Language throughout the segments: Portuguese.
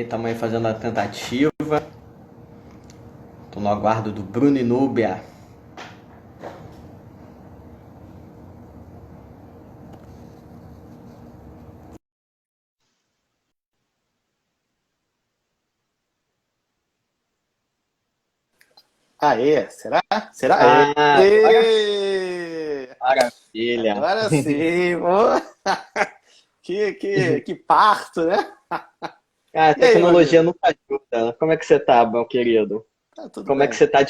Estamos aí fazendo a tentativa. Estou no aguardo do Bruno e Núbia. Aê, será? Será? Ah, agora Aê! maravilha. Agora sim, pô. Que parto, né? Ah, a E aí, meu tecnologia amigo? nunca ajuda. Como é que você tá, meu querido? Tá tudo Como é que bem. você tá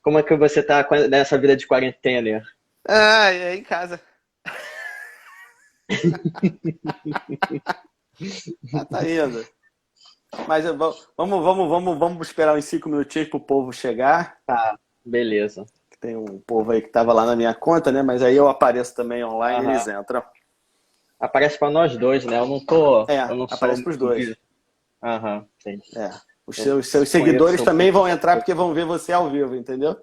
Como é que você tá nessa vida de quarentena? Ah, e aí em casa? Ah, tá indo. Mas vamos esperar uns 5 minutinhos pro povo chegar. Tá, beleza. Tem um povo aí que tava lá na minha conta, né? Mas aí eu apareço também online e eles Aham. entram. Aparece pra nós dois, né? É, Eu não sou aparece pros muito dois. Aham, sim. É. Eu Seus seguidores conheço também muito vão entrar pouco. porque vão ver você ao vivo, entendeu?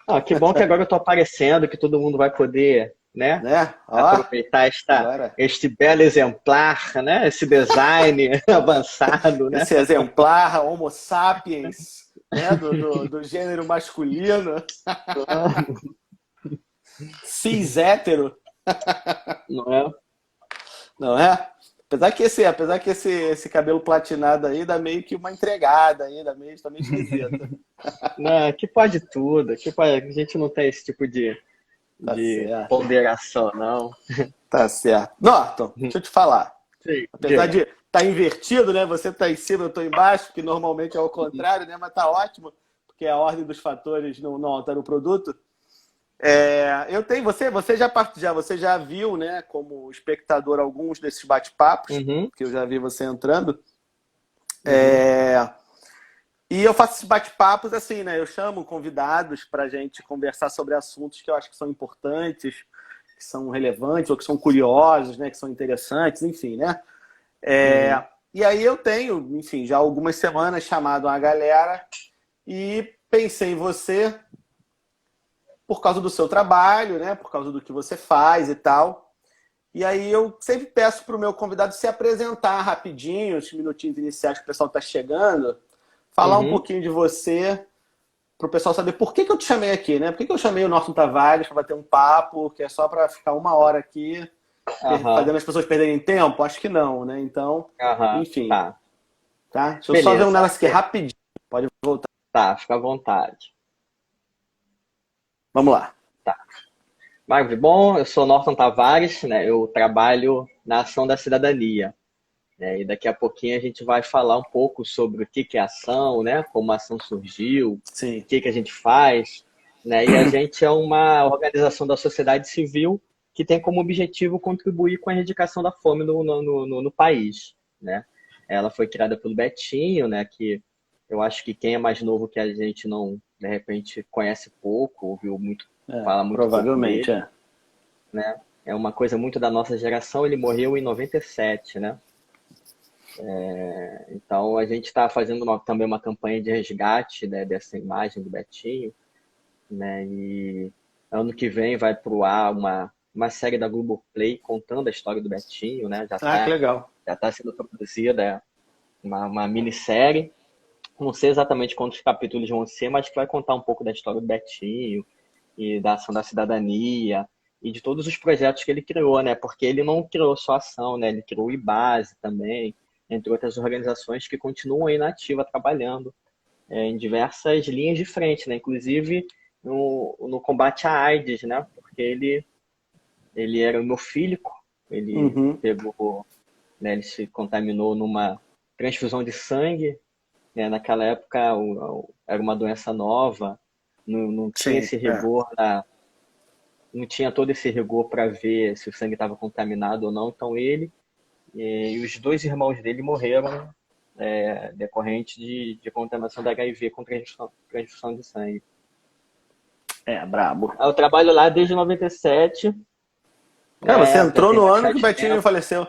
Ah, que bom que agora eu tô aparecendo, que todo mundo vai poder, né? Né? Ó, Aproveitar agora. este belo exemplar, né? Esse design avançado, né? Esse exemplar Homo sapiens, né, do gênero masculino, cis hétero, Não é? não é? Apesar que esse cabelo platinado aí dá meio que uma entregada aí, tá meio esquisito. Não, que pode tudo, a gente não tem esse tipo Tá de certo, ponderação, não. tá certo. Norton, deixa eu te falar. Sim, Apesar diga. de tá invertido, né? Você tá em cima, eu tô embaixo, que normalmente é o contrário, né? Mas tá ótimo, porque a ordem dos fatores não altera o produto. Eu tenho, você já viu, né, como espectador alguns desses bate-papos, Uhum, que eu já vi você entrando. uhum, É, e eu faço esses bate-papos assim, né? Eu chamo convidados para a gente conversar sobre assuntos que eu acho que são importantes, que são relevantes ou que são curiosos, né? Que são interessantes, enfim, né? uhum, E aí eu tenho, enfim, já algumas semanas chamado uma galera e pensei em você por causa do seu trabalho, né? Por causa do que você faz e tal. E aí eu sempre peço para o meu convidado se apresentar rapidinho, os minutinhos iniciais que o pessoal está chegando, falar um uhum. pouquinho de você, para o pessoal saber por que eu te chamei aqui, né? Por que eu chamei o Norton Tavares para bater um papo, que é só para ficar uma hora aqui, Aham, fazendo as pessoas perderem tempo? Acho que não, né? Então, aham, enfim, tá. tá? Deixa eu só ver um Beleza, negócio aqui rapidinho. Pode voltar. tá, fica à vontade. Vamos lá. Tá. Marvin, bom, eu sou Norton Tavares, né? Eu trabalho na Ação da Cidadania, né? E daqui a pouquinho a gente vai falar um pouco sobre o que é ação, né? Como a ação surgiu, o Sim. que a gente faz, né? E a gente é uma organização da sociedade civil que tem como objetivo contribuir com a erradicação da fome no país, né? Ela foi criada pelo Betinho, né? Que eu acho que quem é mais novo que a gente não, de repente, conhece pouco, ouviu muito, fala muito pouco Provavelmente, dele, é. né? É uma coisa muito da nossa geração. Ele morreu em 97, né? Então a gente está fazendo também uma campanha de resgate, né, dessa imagem do Betinho, né? E ano que vem vai pro ar uma série da Globoplay contando a história do Betinho, né? Ah, que legal. Já tá sendo produzida uma minissérie. Não sei exatamente quantos capítulos vão ser, mas que vai contar um pouco da história do Betinho e da ação da cidadania e de todos os projetos que ele criou, né? Porque ele não criou só ação, né? Ele criou o IBASE também, entre outras organizações que continuam aí na ativa trabalhando em diversas linhas de frente, né? Inclusive no combate à AIDS, né? Porque ele era hemofílico, ele Uhum. pegou, né? Ele se contaminou numa transfusão de sangue, né? Naquela época era uma doença nova, não tinha Sim, esse é. rigor não tinha todo esse rigor para ver se o sangue estava contaminado ou não. Então ele e os dois irmãos dele morreram decorrente de contaminação da HIV com transfusão de sangue. É, brabo. Eu trabalho lá desde 97, Cara, você já entrou tem no ano que o bastante Betinho tempo. faleceu.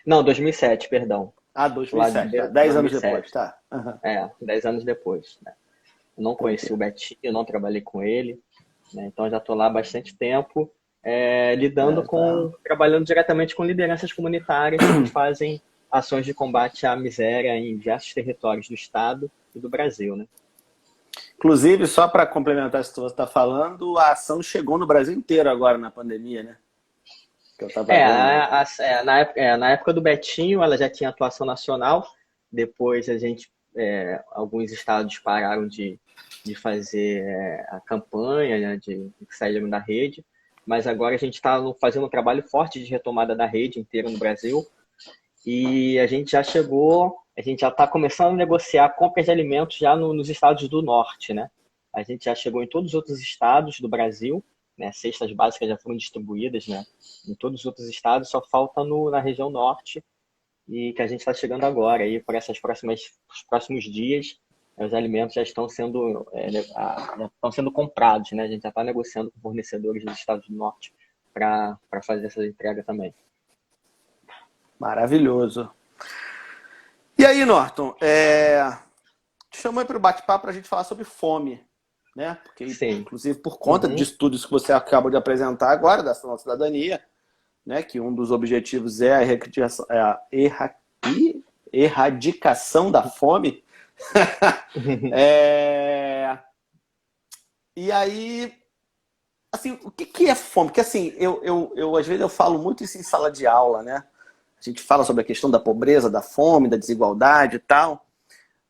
Não, 2007, perdão. Ah, Lá 2007, tá. de 10 anos depois, 2007. tá. Uhum. 10 anos depois. Né? Eu não conheci o Tranquilo. Betinho, eu não trabalhei com ele. né? Então, já estou lá há bastante tempo, Tá. trabalhando diretamente com lideranças comunitárias que fazem ações de combate à miséria em diversos territórios do Estado e do Brasil, né? Inclusive, só para complementar isso que você está falando, a ação chegou no Brasil inteiro agora na pandemia, né? Que eu estava vendo. Na época do Betinho, ela já tinha atuação nacional. Depois alguns estados pararam de fazer a campanha, né, de sair da rede. Mas agora a gente está fazendo um trabalho forte de retomada da rede inteira no Brasil. E a gente já está começando a negociar compras de alimentos já nos estados do norte, né? A gente já chegou em todos os outros estados do Brasil, né? Cestas básicas já foram distribuídas, né? Em todos os outros estados, só falta na região norte, e que a gente está chegando agora. E por os próximos dias, os alimentos já estão sendo comprados, né? A gente já está negociando com fornecedores dos estados do norte para fazer essa entrega também. Maravilhoso. E aí, Norton, te chamei para o bate-papo para a gente falar sobre fome, né? Porque, Sim. inclusive, por conta de estudos que você acabou de apresentar agora, da nossa cidadania, né? Que um dos objetivos é a erradicação da fome. E aí, assim, o que é fome? Porque, assim, às vezes eu falo muito isso em sala de aula, né? A gente fala sobre a questão da pobreza, da fome, da desigualdade e tal.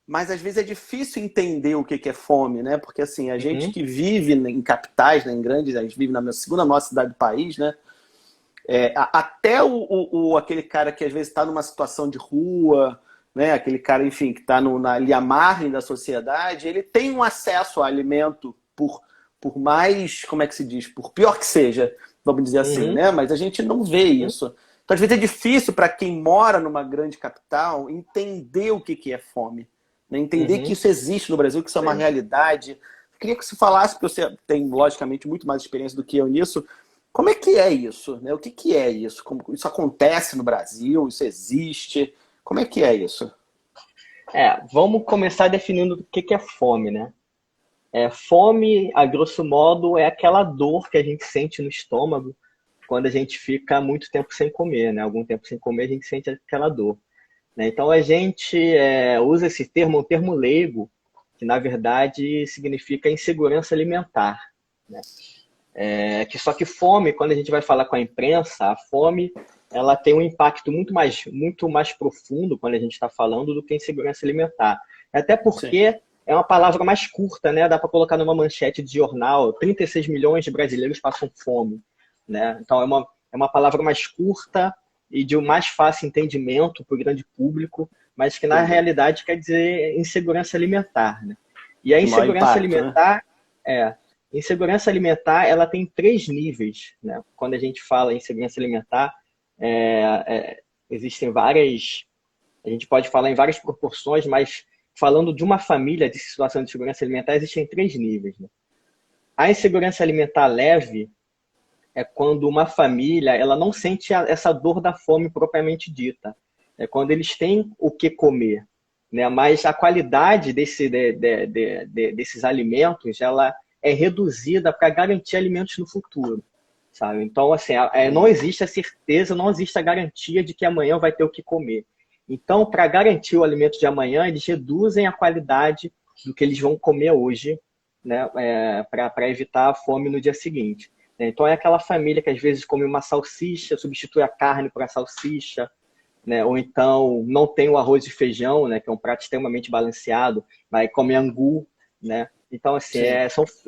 Mas às vezes é difícil entender o que é fome, né? Porque assim, a gente que vive em capitais, né, em grandes, a gente vive na segunda maior cidade do país, né? Até aquele cara que às vezes está numa situação de rua, né? Aquele cara, enfim, que está ali à margem da sociedade, ele tem um acesso a alimento por mais, como é que se diz? Por pior que seja, vamos dizer assim, né? Mas a gente não vê isso. Então, às vezes é difícil para quem mora numa grande capital entender o que é fome. Né? Entender que isso existe no Brasil, que isso é uma realidade. Eu queria que você falasse, porque você tem, logicamente, muito mais experiência do que eu nisso. Como é que é isso? Né? O que é isso? Como isso acontece no Brasil? Isso existe? Como é que é isso? Vamos começar definindo o que é fome, né? Fome, a grosso modo, é aquela dor que a gente sente no estômago quando a gente fica muito tempo sem comer, né? Algum tempo sem comer, a gente sente aquela dor. Né? Então, a gente usa esse termo, um termo leigo, que, na verdade, significa insegurança alimentar. Né? Só que fome, quando a gente vai falar com a imprensa, a fome ela tem um impacto muito mais profundo quando a gente está falando do que insegurança alimentar. Até Sim. porque é uma palavra mais curta, né? Dá para colocar numa manchete de jornal, 36 milhões de brasileiros passam fome. Né? Então, é uma palavra mais curta e de um mais fácil entendimento para o grande público, mas que, na realidade, quer dizer insegurança alimentar. Né? E a insegurança Impacto, alimentar... Insegurança alimentar, ela tem 3 níveis, né? Quando a gente fala em insegurança alimentar, existem várias, a gente pode falar em várias proporções, mas falando de uma família de situação de insegurança alimentar, existem 3 níveis. Né? A insegurança alimentar leve é quando uma família ela não sente essa dor da fome propriamente dita. É quando eles têm o que comer, né? Mas a qualidade desses alimentos ela é reduzida para garantir alimentos no futuro, sabe? Então, assim, não existe a certeza, não existe a garantia de que amanhã vai ter o que comer. Então, para garantir o alimento de amanhã, eles reduzem a qualidade do que eles vão comer hoje, né? Para evitar a fome no dia seguinte. Então, é aquela família que às vezes come uma salsicha, substitui a carne por a salsicha, né? Ou então não tem o arroz e feijão, né? Que é um prato extremamente balanceado, mas come angu, né? Então, assim,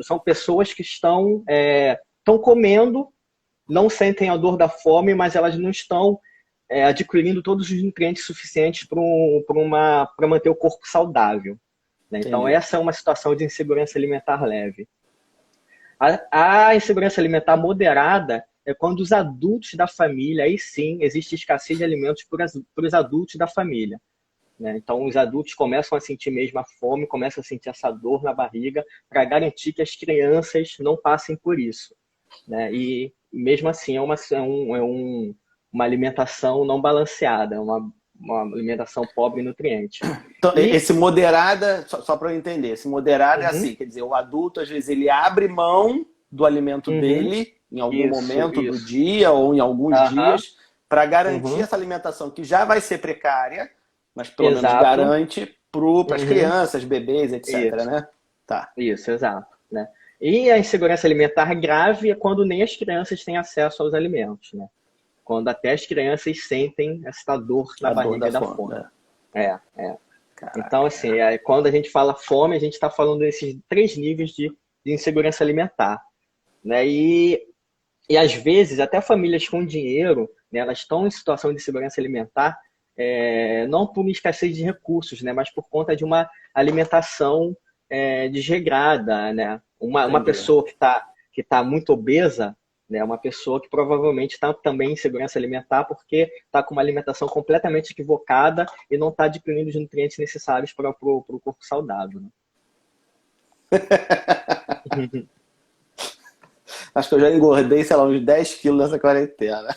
são pessoas que estão comendo, não sentem a dor da fome, mas elas não estão adquirindo todos os nutrientes suficientes para manter o corpo saudável. Né? Então, essa é uma situação de insegurança alimentar leve. A insegurança alimentar moderada é quando os adultos da família, aí sim, existe escassez de alimentos para os adultos da família. Né? Então, os adultos começam a sentir mesmo a fome, começam a sentir essa dor na barriga para garantir que as crianças não passem por isso. Né? E mesmo assim, é uma alimentação não balanceada, é uma alimentação pobre em nutrientes. Então, esse moderada, só para eu entender, esse moderada é assim, quer dizer, o adulto, às vezes, ele abre mão do alimento Uhum. dele em algum Isso, momento do isso. dia ou em alguns Aham. dias para garantir Uhum. essa alimentação que já vai ser precária, mas pelo menos Exato. garante para as Uhum. crianças, bebês, etc, Isso. né? Tá. Isso, exato, né? E a insegurança alimentar grave é quando nem as crianças têm acesso aos alimentos, né? Quando até as crianças sentem essa dor na A dor da barriga da fome, fome. né? É. Então, Caraca, assim, quando a gente fala fome, a gente está falando desses três níveis de insegurança alimentar, né? E às vezes, até famílias com dinheiro, né, elas estão em situação de insegurança alimentar, não por escassez de recursos, né, mas por conta de uma alimentação desregrada, né? Uma entendi. pessoa que tá muito obesa, né, uma pessoa que provavelmente está também em insegurança alimentar porque está com uma alimentação completamente equivocada e não está adquirindo os nutrientes necessários para o corpo saudável, né? Acho que eu já engordei, sei lá, uns 10 quilos nessa quarentena.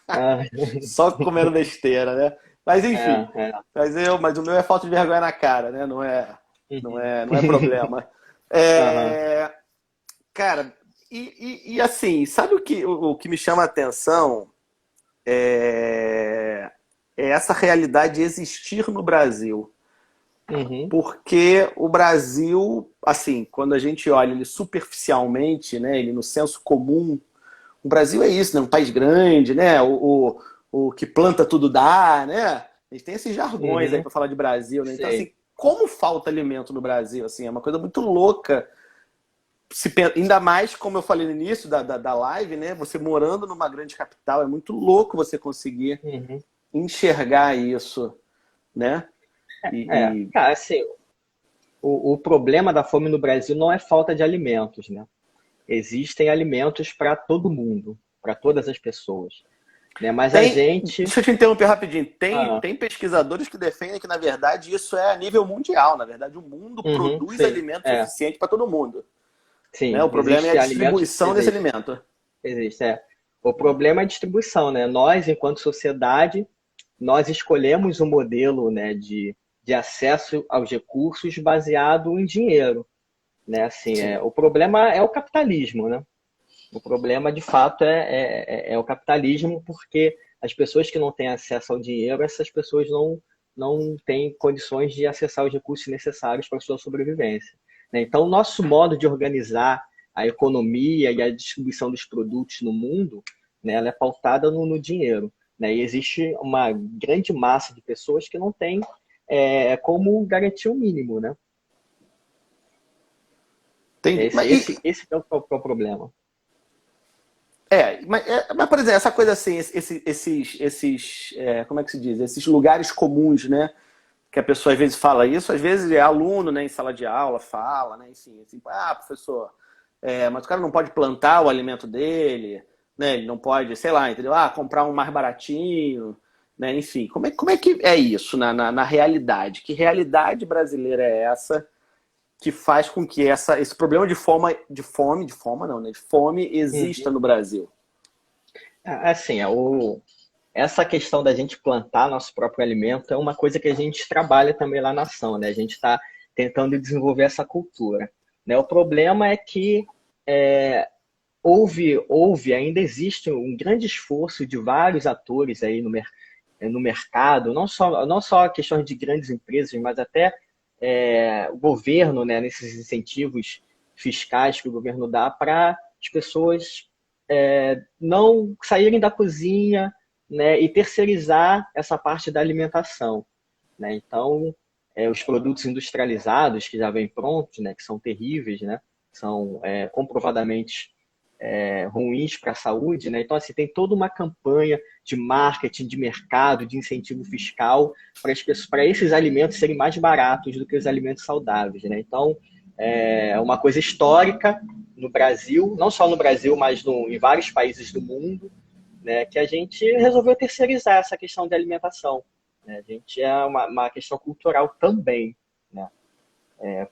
Ah, Só comendo besteira, né? Mas enfim, é. mas o meu é falta de vergonha na cara, né? Uhum. Não é problema. Aham. É, cara, e assim, sabe o que me chama a atenção é, é essa realidade existir no Brasil. Uhum. Porque o Brasil, assim, quando a gente olha ele superficialmente, né, ele no senso comum, o Brasil é isso, né? Um país grande, né? O que planta tudo dá, né? A gente tem esses jargões aí Uhum. para falar de Brasil, né? Então, Sei. assim, como falta alimento no Brasil? Assim, é uma coisa muito louca. Ainda mais, como eu falei no início da live, né? Você morando numa grande capital, é muito louco você conseguir Uhum. enxergar isso, né? E Cara, assim, o problema da fome no Brasil não é falta de alimentos, né? Existem alimentos para todo mundo, para todas as pessoas, né? Mas a tem. gente, Deixa eu te interromper rapidinho. ah, Tem pesquisadores que defendem que, na verdade, isso é a nível mundial. Na verdade, o mundo uhum, produz sim, alimento suficiente para todo mundo. Né? O sim, problema é a existe alimentos, distribuição desse existe, alimento. existe, é. O problema é a distribuição, né? Nós, enquanto sociedade, nós escolhemos um modelo, né, de acesso aos recursos baseado em dinheiro, né? Assim, Sim. o problema é o capitalismo, né? O problema, de fato, é o capitalismo, porque as pessoas que não têm acesso ao dinheiro, essas pessoas não têm condições de acessar os recursos necessários para a sua sobrevivência, né? Então, o nosso modo de organizar a economia e a distribuição dos produtos no mundo, né, ela é pautada no dinheiro, né? E existe uma grande massa de pessoas que não tem como garantir o mínimo, né? Entendi. Esse é o problema. Mas, por exemplo, essa coisa assim, como é que se diz? Esses lugares comuns, né? Que a pessoa às vezes fala isso, às vezes é aluno, né, em sala de aula, fala, né? Enfim, assim, professor, mas o cara não pode plantar o alimento dele, né? Ele não pode, sei lá, entendeu? Comprar um mais baratinho, né? Enfim, como é que é isso na realidade? Que realidade brasileira é essa que faz com que esse problema de fome não, né? De fome exista Uhum. no Brasil? Assim, essa questão da gente plantar nosso próprio alimento é uma coisa que a gente trabalha também lá na ação, né? A gente está tentando desenvolver essa cultura, né? O problema é que ainda existe um grande esforço de vários atores aí no mercado, não só questões de grandes empresas, mas até o governo, né, nesses incentivos fiscais que o governo dá para as pessoas não saírem da cozinha, né, e terceirizar essa parte da alimentação, né? Então, os produtos industrializados que já vêm prontos, né, que são terríveis, né, são comprovadamente ruins para a saúde, né? Então, assim, tem toda uma campanha de marketing, de mercado, de incentivo fiscal para esses alimentos serem mais baratos do que os alimentos saudáveis, né? Então, é uma coisa histórica no Brasil, não só no Brasil, mas em vários países do mundo, né, que a gente resolveu terceirizar essa questão de alimentação, né? A gente uma questão cultural também, né?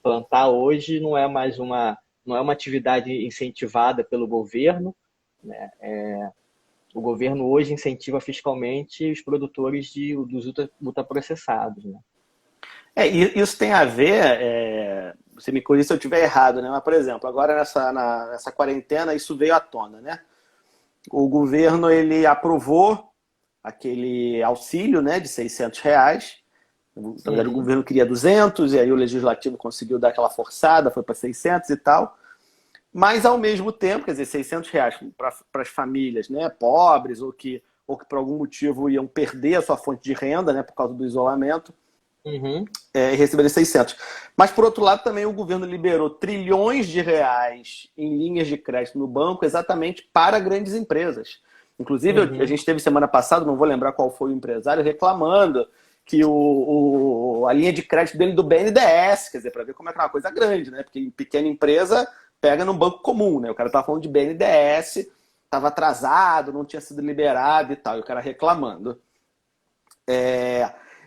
Plantar hoje não é uma atividade incentivada pelo governo, né? O governo hoje incentiva fiscalmente os produtores dos ultraprocessados, né? Isso tem a ver, você me corrija se eu estiver errado, né? Mas, por exemplo, agora nessa quarentena isso veio à tona, né? O governo ele aprovou aquele auxílio, né, de R$ 600. Na verdade, o Uhum, governo queria 200 e aí o legislativo conseguiu dar aquela forçada, foi para 600 e tal. Mas, ao mesmo tempo, quer dizer, R$ 600 para as famílias, né, pobres ou que por algum motivo iam perder a sua fonte de renda, né, por causa do isolamento, uhum, e receberam 600. Mas, por outro lado, também o governo liberou trilhões de reais em linhas de crédito no banco exatamente para grandes empresas. Inclusive, a uhum. gente teve semana passada, não vou lembrar qual foi o empresário, reclamando que a linha de crédito dele do BNDES, quer dizer, para ver como é que é uma coisa grande, né? Porque em pequena empresa pega no banco comum, né? O cara estava falando de BNDES, estava atrasado, não tinha sido liberado e tal, e o cara reclamando.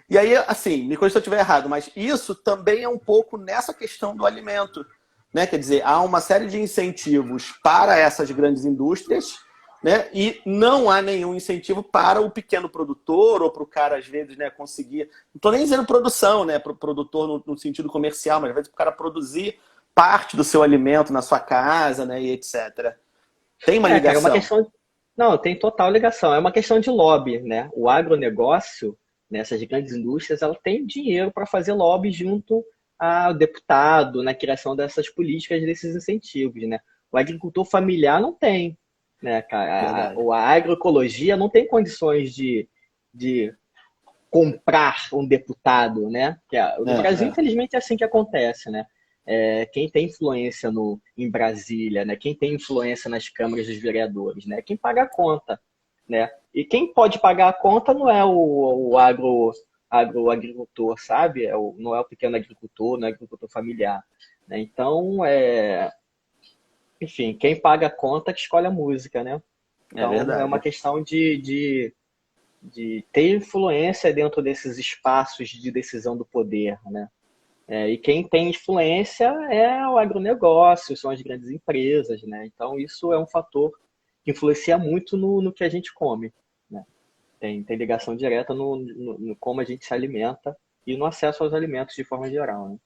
E aí, assim, me corrija se eu estiver errado, mas isso também é um pouco nessa questão do alimento, né? Quer dizer, há uma série de incentivos para essas grandes indústrias, né? E não há nenhum incentivo para o pequeno produtor ou para o cara, às vezes, né, conseguir. Não estou nem dizendo produção, né? Para o produtor no sentido comercial, mas às vezes para o cara produzir parte do seu alimento na sua casa, né? E etc. Tem uma Cara, é uma ligação. questão. Não, tem total ligação. É uma questão de lobby, né? O agronegócio, nessas grandes indústrias, ela tem dinheiro para fazer lobby junto ao deputado na criação dessas políticas, desses incentivos, né? O agricultor familiar não tem, né, cara? Verdade. A agroecologia não tem condições de comprar um deputado, né? É, No Brasil, é. infelizmente, é assim que acontece, né? Quem tem influência em Brasília, né? Quem tem influência nas câmaras dos vereadores, né? Quem paga a conta, né? E quem pode pagar a conta não é o agroagricultor, sabe? Não é o pequeno agricultor, não é o agricultor familiar, né? Então, enfim, quem paga a conta que escolhe a música, né? É Então, é uma verdade. questão de ter influência dentro desses espaços de decisão do poder, né? E quem tem influência é o agronegócio, são as grandes empresas, né? Então isso é um fator que influencia muito no que a gente come, né? Tem ligação direta no como a gente se alimenta e no acesso aos alimentos de forma geral, né?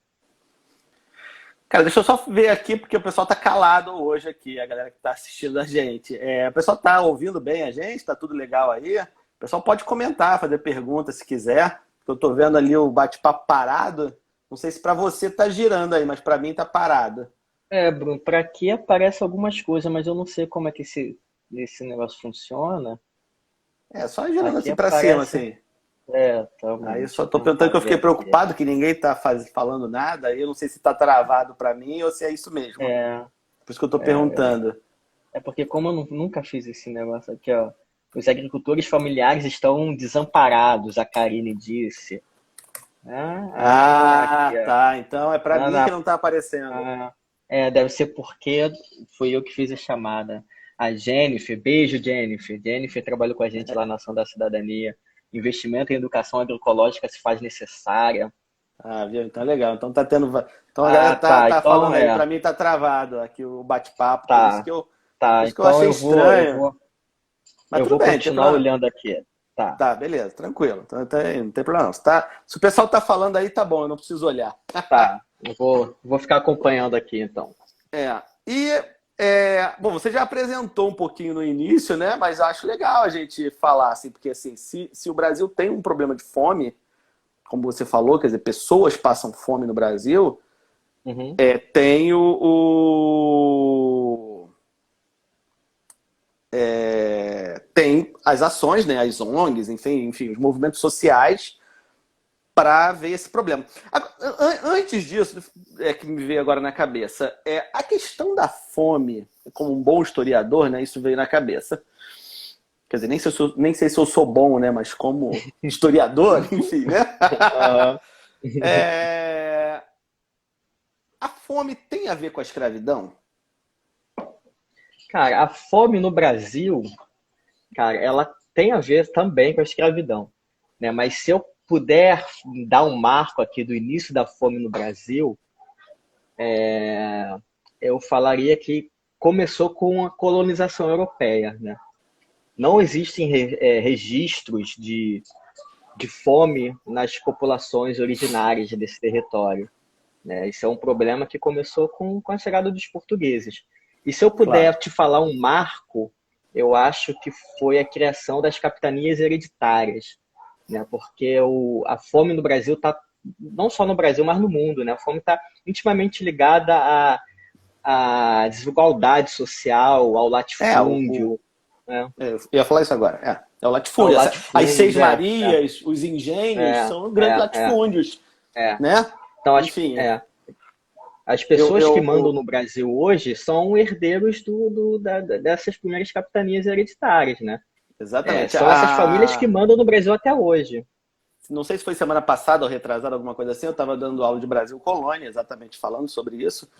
Cara, deixa eu só ver aqui, porque o pessoal tá calado hoje aqui, a galera que tá assistindo a gente. O pessoal tá ouvindo bem a gente? Tá tudo legal aí? O pessoal pode comentar, fazer perguntas se quiser. Eu tô vendo ali o bate-papo parado. Não sei se para você tá girando aí, mas para mim tá parado. Bruno, para aqui aparece algumas coisas, mas eu não sei como é que esse negócio funciona. É, só girando Aqui assim para cima, aparece. assim. Aí eu Deixa só eu tô perguntando tentar que eu ver fiquei aqui. preocupado que ninguém tá falando nada. Aí eu não sei se tá travado para mim ou se é isso mesmo. É, Por isso que eu tô perguntando. É porque como eu nunca fiz esse negócio aqui, ó. Os agricultores familiares estão desamparados, a Karine disse. Aqui, Ah, ó. tá. Então é para Ah, mim que na- não tá aparecendo. Deve ser porque fui eu que fiz a chamada. A Jennifer, beijo Jennifer. Jennifer trabalhou com a gente lá na Ação da Cidadania. Investimento em educação agroecológica se faz necessária. Ah, viu? Então é legal. Então tá tendo. Então a galera Ah, tá, tá. tá falando Então aí. Pra mim tá travado aqui o bate-papo. tá, Por tá. isso que eu Então achei eu vou, eu estranho. vou, Mas eu tudo vou bem, não tem continuar problema. olhando aqui. Tá, Tá, beleza, tranquilo. Então, não tem problema não. Se o pessoal tá falando aí, tá bom, eu não preciso olhar. tá. Eu vou ficar acompanhando aqui então. E, bom, você já apresentou um pouquinho no início, né? Mas eu acho legal a gente falar, assim, porque assim, se o Brasil tem um problema de fome, como você falou, quer dizer, pessoas passam fome no Brasil, Uhum. tem tem as ações, né, as ONGs, enfim, os movimentos sociais para ver esse problema. Antes disso, que me veio agora na cabeça, a questão da fome, como um bom historiador, né, isso veio na cabeça. Quer dizer, nem sei se eu sou bom, né, mas como historiador, enfim, né? Aham. É, a fome tem a ver com a escravidão? Cara, a fome no Brasil, cara, ela tem a ver também com a escravidão, né? Mas se eu puder dar um marco aqui do início da fome no Brasil, eu falaria que começou com a colonização europeia, né? Não existem registros de fome nas populações originárias desse território, né? Isso é um problema que começou com a chegada dos portugueses. E se eu puder Claro. te falar um marco, eu acho que foi a criação das capitanias hereditárias, né? Porque a fome no Brasil está, não só no Brasil, mas no mundo, né? A fome está intimamente ligada à desigualdade social, ao latifúndio, né? Eu ia falar isso agora. É o Ao latifúndio. As Seis latifúndio, Marias, os engenhos, é, são grandes latifúndios, é. né? Então, Enfim, as pessoas que mandam eu no Brasil hoje são herdeiros dessas primeiras capitanias hereditárias, né? exatamente. São essas famílias que mandam no Brasil até hoje. Não sei se foi semana passada ou retrasada, alguma coisa assim, eu estava dando aula de Brasil Colônia, exatamente falando sobre isso,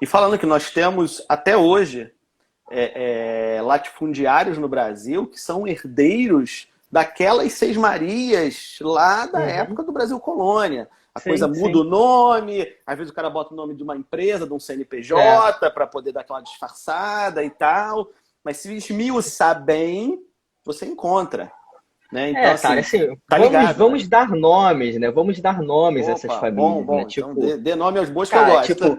e falando que nós temos, até hoje, latifundiários no Brasil que são herdeiros daquelas Seis Marias lá da época do Brasil Colônia. A coisa muda o nome, às vezes o cara bota o nome de uma empresa, de um CNPJ, para poder dar aquela disfarçada e tal. Mas se esmiuçar bem, você encontra. Né? Então, cara, assim, tá ligado, vamos né? dar nomes, né? Vamos dar nomes a essas famílias, Bom. né? Então Tipo, dê nome aos bois que eu cara, gosto. tipo,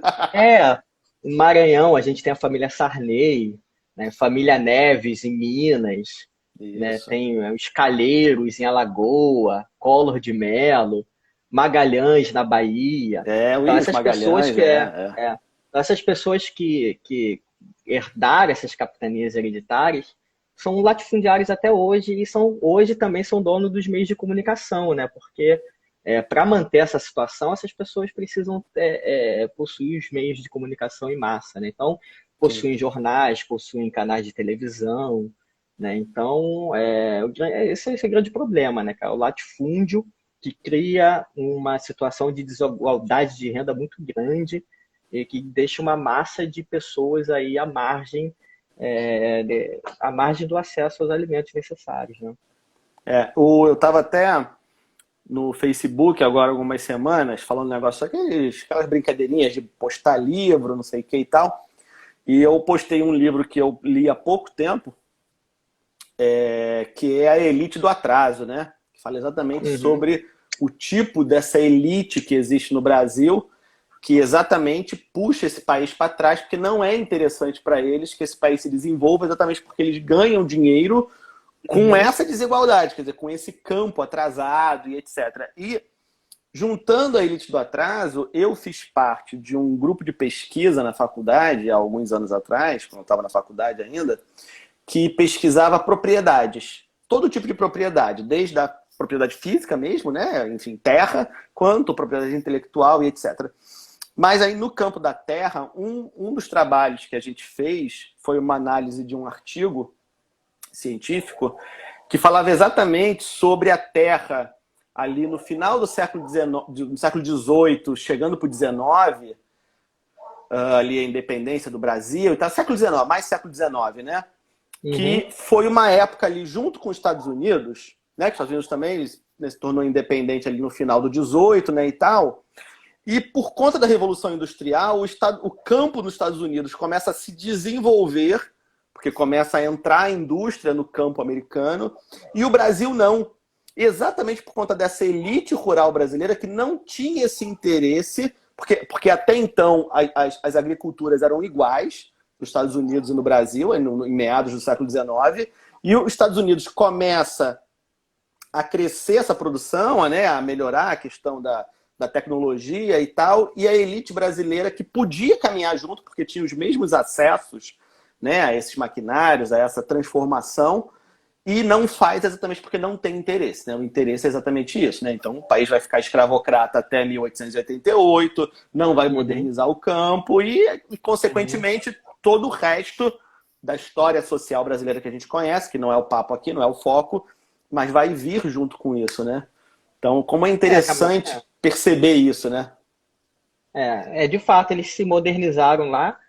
em Maranhão a gente tem a família Sarney, né? Família Neves em Minas, né? Isso. Tem os Calheiros em Alagoa, Collor de Melo, Magalhães na Bahia. O Então Willis essas pessoas Magalhães, então, essas pessoas que herdaram essas capitanias hereditárias são latifundiários até hoje e hoje também são donos dos meios de comunicação, né? Porque para manter essa situação, essas pessoas precisam possuir os meios de comunicação em massa, né? Então, possuem jornais, possuem canais de televisão, né? Então, esse é o grande problema, né, cara? O latifúndio que cria uma situação de desigualdade de renda muito grande e que deixa uma massa de pessoas aí à margem do acesso aos alimentos necessários, né? eu estava até no Facebook agora algumas semanas falando um negócio, aquelas brincadeirinhas de postar livro, não sei o que e tal. E eu postei um livro que eu li há pouco tempo, que é A Elite do Atraso, né? Que fala exatamente sobre o tipo dessa elite que existe no Brasil, que exatamente puxa esse país para trás, porque não é interessante para eles que esse país se desenvolva, exatamente porque eles ganham dinheiro com essa desigualdade, quer dizer, com esse campo atrasado e etc. E, juntando a elite do atraso, eu fiz parte de um grupo de pesquisa na faculdade, há alguns anos atrás, quando eu estava na faculdade ainda, que pesquisava propriedades, todo tipo de propriedade, desde a propriedade física mesmo, né, enfim, terra, quanto propriedade intelectual e etc. Mas aí no campo da terra, um dos trabalhos que a gente fez foi uma análise de um artigo científico que falava exatamente sobre a terra ali no final do século XVIII, chegando para o XIX, ali a independência do Brasil, então século XIX, mais século XIX, né? Que foi uma época ali junto com os Estados Unidos, né? Que os Estados Unidos também se tornou independente ali no final do XVIII, né, e tal. E por conta da Revolução Industrial, o campo nos Estados Unidos começa a se desenvolver, porque começa a entrar a indústria no campo americano, e o Brasil não. Exatamente por conta dessa elite rural brasileira que não tinha esse interesse, porque até então as agriculturas eram iguais nos Estados Unidos e no Brasil, em meados do século XIX, e os Estados Unidos começa a crescer essa produção, né, a melhorar a questão da tecnologia e tal, e a elite brasileira que podia caminhar junto, porque tinha os mesmos acessos, né, a esses maquinários, a essa transformação, e não faz exatamente porque não tem interesse. Né? O interesse é exatamente isso. Né? Então o país vai ficar escravocrata até 1888, não vai modernizar o campo e consequentemente, todo o resto da história social brasileira que a gente conhece, que não é o papo aqui, não é o foco, mas vai vir junto com isso. Né? Então, como é interessante perceber isso, né? De fato, eles se modernizaram lá,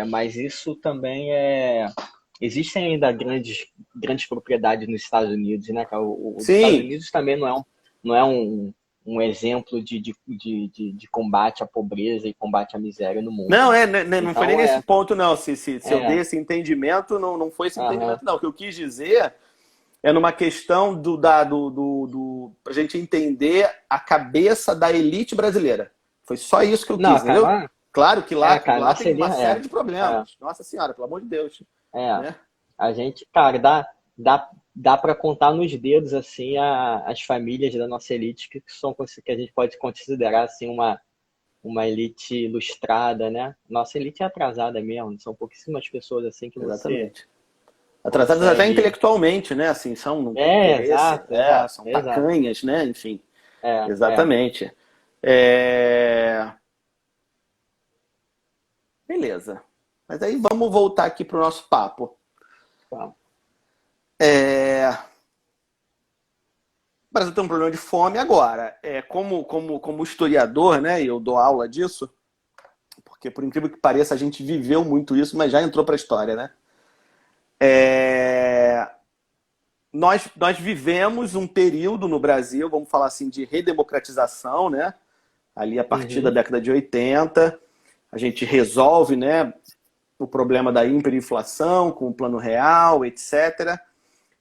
mas isso também existem ainda grandes propriedades nos Estados Unidos, né? Os Estados Unidos também não é um exemplo de combate à pobreza e combate à miséria no mundo. Não, então, não foi nem nesse ponto, não. Se eu dei esse entendimento, não foi esse entendimento, não. O que eu quis dizer é numa questão pra gente entender a cabeça da elite brasileira. Foi só isso que eu quis, Não, entendeu? cara, Claro que cara, lá nossa tem uma elite, série de é, problemas. Nossa Senhora, pelo amor de Deus. é. Né? A gente, cara, dá para contar nos dedos, assim, as famílias da nossa elite que a gente pode considerar, assim, uma elite ilustrada, né? Nossa elite é atrasada mesmo, são pouquíssimas pessoas, assim, que você Exatamente. Atrasadas até consegue... intelectualmente, né? Assim, não tem É, interesse, exato, exato, são exato. tacanhas, né? Enfim, É. exatamente. É, beleza. Mas aí vamos voltar aqui para o nosso papo. Tá. É, o Brasil tem um problema de fome agora. Como historiador, né? E eu dou aula disso, porque por incrível que pareça, a gente viveu muito isso, mas já entrou para a história, né? É, nós vivemos um período no Brasil, vamos falar assim, de redemocratização, né? Ali a partir da Uhum. década de 80, a gente resolve, né, o problema da hiperinflação com o Plano Real, etc.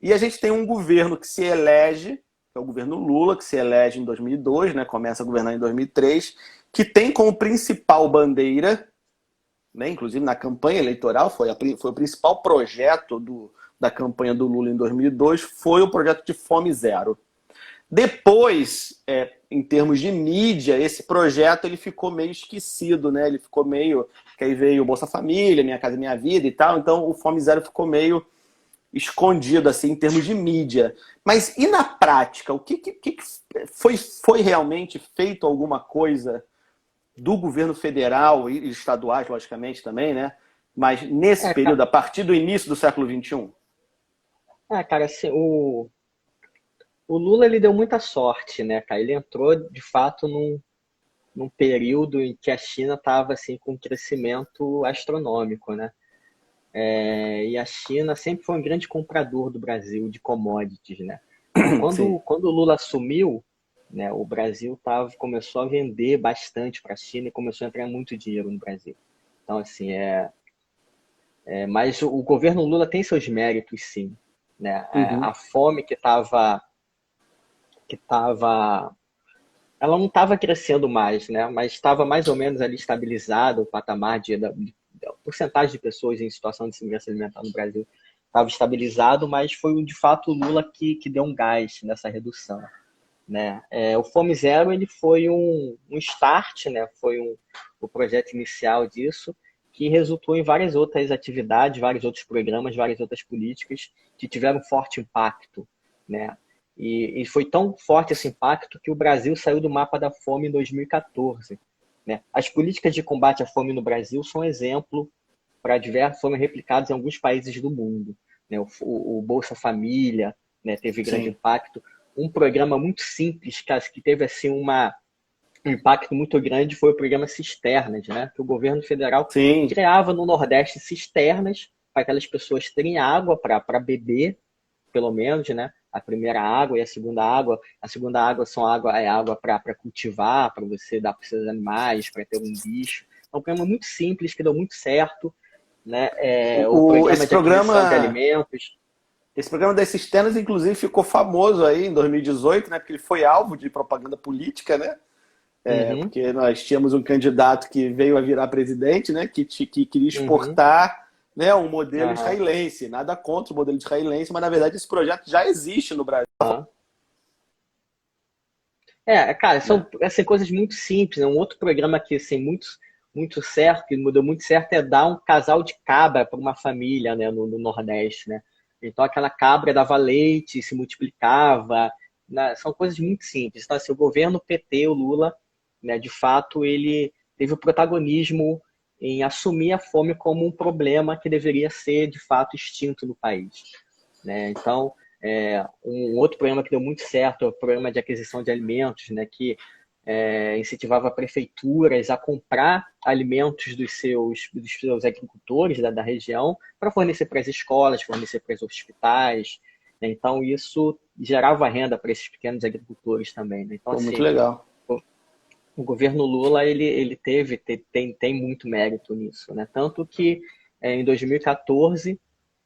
E a gente tem um governo que se elege, que é o governo Lula, que se elege em 2002, né, começa a governar em 2003, que tem como principal bandeira, né, inclusive na campanha eleitoral, foi o principal projeto da campanha do Lula em 2002, foi o projeto de Fome Zero. Depois, em termos de mídia, esse projeto ele ficou meio esquecido, né? Ele ficou meio... que aí veio o Bolsa Família, Minha Casa Minha Vida e tal, então o Fome Zero ficou meio escondido, assim, em termos de mídia. Mas e na prática? O que foi realmente feito alguma coisa do governo federal e estaduais, logicamente, também, né? Mas nesse É, período, a partir do início do século XXI? cara, assim, o Lula, ele deu muita sorte, né, cara? Ele entrou, de fato, num período em que a China estava, assim, com um crescimento astronômico, né? E a China sempre foi um grande comprador do Brasil de commodities, né? Então, Sim. quando o Lula assumiu, né, o Brasil começou a vender bastante para a China e começou a entrar muito dinheiro no Brasil. Então, assim, mas o governo Lula tem seus méritos, sim, né? Uhum. A fome que estava, ela não estava crescendo mais, né? Mas estava mais ou menos ali estabilizado o patamar da porcentagem de pessoas em situação de segurança alimentar no Brasil estava estabilizado, mas foi de fato o Lula que deu um gás nessa redução, né? O Fome Zero ele foi um start, né? Foi o projeto inicial disso que resultou em várias outras atividades, vários outros programas, várias outras políticas que tiveram forte impacto, né? E foi tão forte esse impacto que o Brasil saiu do mapa da fome em 2014, né? As políticas de combate à fome no Brasil são exemplo para diversos, foram replicados em alguns países do mundo, né? O Bolsa Família, né, teve grande Sim. impacto. Um programa muito simples, que teve assim um impacto muito grande foi o programa Cisternas, né? Que o governo federal Sim. criava no Nordeste cisternas para aquelas pessoas terem água para beber, pelo menos, né? A primeira água e a segunda água. A segunda água é água para cultivar, para você dar para os seus animais, para ter um bicho. É um programa muito simples que deu muito certo, né? O programa Esse de aquisição de programa alimentos. Esse programa das cisternas, inclusive, ficou famoso aí em 2018, né? Porque ele foi alvo de propaganda política, né? Uhum, Porque nós tínhamos um candidato que veio a virar presidente, né? Que queria uhum, exportar, né, um modelo aham, israelense. Nada contra o modelo israelense, mas na verdade esse projeto já existe no Brasil, aham. Cara, né? são assim, coisas muito simples, né? Um outro programa que assim, muito certo, que mudou muito certo, é dar um casal de cabra para uma família, né, no Nordeste, né? Então aquela cabra dava leite, se multiplicava, né? São coisas muito simples. Então, assim, o governo PT, o Lula, né, de fato, ele teve o protagonismo em assumir a fome como um problema que deveria ser, de fato, extinto no país, né? Então, um outro programa que deu muito certo é o programa de aquisição de alimentos, né, que incentivava prefeituras a comprar alimentos dos seus agricultores da região para fornecer para as escolas, fornecer para os hospitais, né? Então, isso gerava renda para esses pequenos agricultores também, né? Então, Pô, muito assim, legal. o governo Lula ele tem muito mérito nisso, né? Tanto que em 2014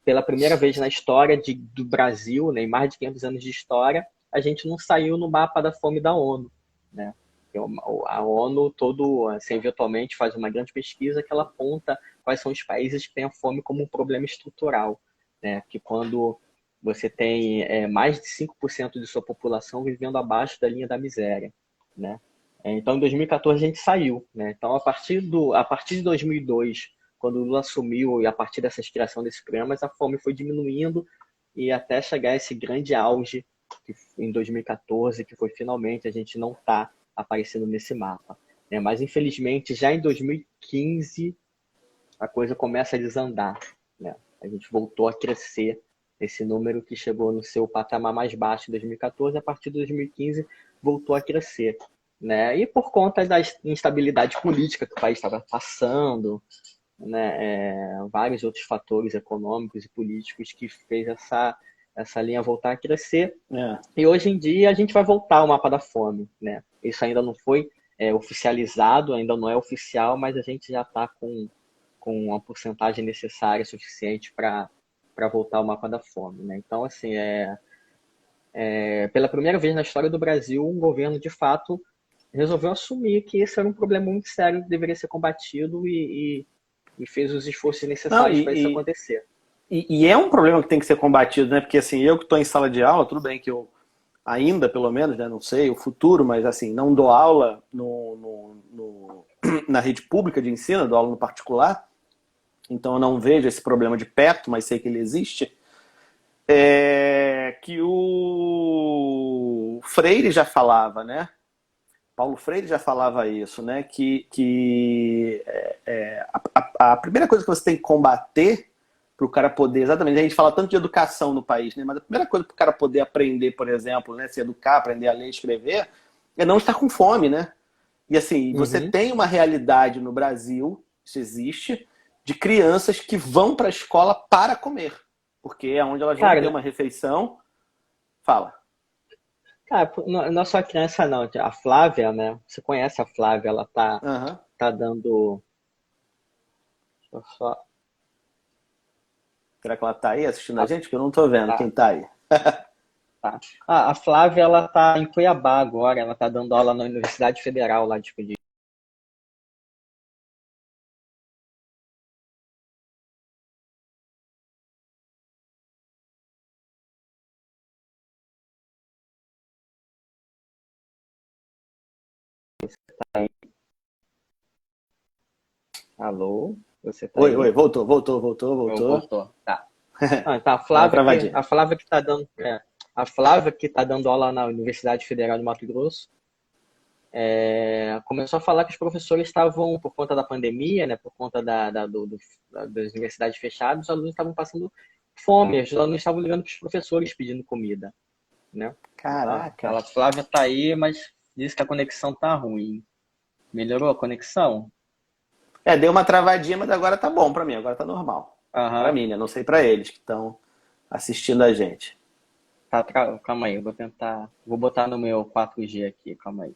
pela primeira vez na história do Brasil, né, em mais de 500 anos de história, a gente não saiu no mapa da fome da ONU, né? A ONU, assim, eventualmente, faz uma grande pesquisa que ela aponta quais são os países que têm a fome como um problema estrutural, né? Que quando você tem mais de 5% de sua população vivendo abaixo da linha da miséria, né? Então, em 2014, a gente saiu, né? Então, a partir de 2002, quando o Lula assumiu e a partir dessa criação desses programas, a fome foi diminuindo e até chegar a esse grande auge em 2014, que foi finalmente a gente não está aparecendo nesse mapa, né? Mas, infelizmente, já em 2015, a coisa começa a desandar, né? A gente voltou a crescer esse número que chegou no seu patamar mais baixo em 2014, a partir de 2015 voltou a crescer, né? E por conta da instabilidade política que o país estava passando, né? Vários outros fatores econômicos e políticos que fez essa linha voltar a crescer. E hoje em dia a gente vai voltar ao mapa da fome, né? Isso ainda não foi oficializado, ainda não é oficial, mas a gente já está com a porcentagem necessária, suficiente para voltar ao mapa da fome, né? Então, assim, pela primeira vez na história do Brasil, um governo, de fato, resolveu assumir que esse era um problema muito sério que deveria ser combatido e fez os esforços necessários para isso acontecer. E é um problema que tem que ser combatido, né? Porque, assim, eu que estou em sala de aula, tudo bem que eu ainda, pelo menos, né, não sei o futuro, mas, assim, não dou aula na rede pública de ensino, dou aula no particular, então eu não vejo esse problema de perto, mas sei que ele existe. Que o Freire já falava, né? Paulo Freire já falava isso, né? Que a primeira coisa que você tem que combater para o cara poder, exatamente, a gente fala tanto de educação no país, né? Mas a primeira coisa para o cara poder aprender, por exemplo, né, se educar, aprender a ler e escrever, é não estar com fome, né? E assim, você tem uma realidade no Brasil, isso existe, de crianças que vão para a escola para comer, porque é onde elas vão ter uma refeição. Fala. Cara, não é só a criança, não. A Flávia, né? Você conhece a Flávia, ela tá dando. Deixa eu só. Será que ela tá aí assistindo a gente? Porque eu não tô vendo quem tá aí. Tá. A Flávia, ela tá em Cuiabá agora, ela tá dando aula na Universidade Federal lá de Alô? Você tá aí? Oi, voltou. Voltou. Tá. Tá, a Flávia que tá dando aula na Universidade Federal de Mato Grosso, começou a falar que os professores estavam, por conta da pandemia, né, por conta das universidades fechadas, os alunos estavam passando fome, os alunos estavam ligando para os professores pedindo comida, né? Caraca. A Flávia tá aí, mas disse que a conexão tá ruim. Melhorou a conexão? Deu uma travadinha, mas agora tá bom pra mim, agora tá normal. Pra mim, né? Não sei pra eles que estão assistindo a gente. Tá, calma aí, eu vou botar no meu 4G aqui, calma aí.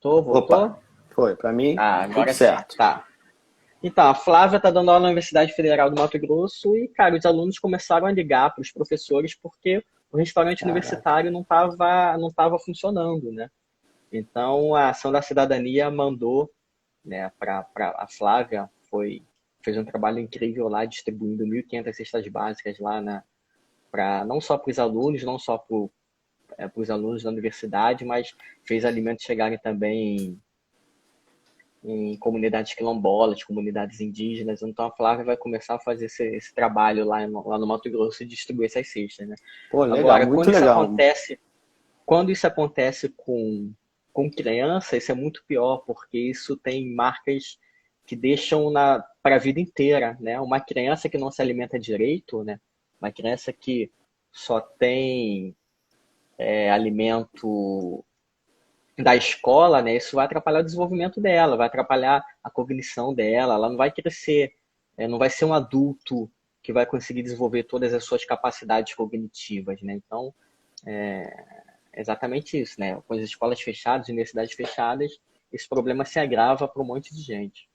Voltou? Opa, foi, pra mim, Agora tudo sim, certo. tá. Então, a Flávia está dando aula na Universidade Federal do Mato Grosso e, cara, os alunos começaram a ligar para os professores porque o restaurante universitário não tava funcionando, né? Então, a Ação da Cidadania mandou, né, para a Flávia, fez um trabalho incrível lá, distribuindo 1.500 cestas básicas lá não só para os alunos, não só para os alunos da universidade, mas fez alimentos chegarem também em comunidades quilombolas, comunidades indígenas. Então a Flávia vai começar a fazer esse trabalho lá no Mato Grosso e distribuir essas cestas, né? Pô, legal, Agora, muito legal. quando isso acontece com criança, isso é muito pior, porque isso tem marcas que deixam para a vida inteira, né? Uma criança que não se alimenta direito, né? Uma criança que só tem alimento da escola, né, isso vai atrapalhar o desenvolvimento dela, vai atrapalhar a cognição dela, ela não vai crescer, não vai ser um adulto que vai conseguir desenvolver todas as suas capacidades cognitivas, né? Então, é exatamente isso, né? Com as escolas fechadas, universidades fechadas, esse problema se agrava para um monte de gente.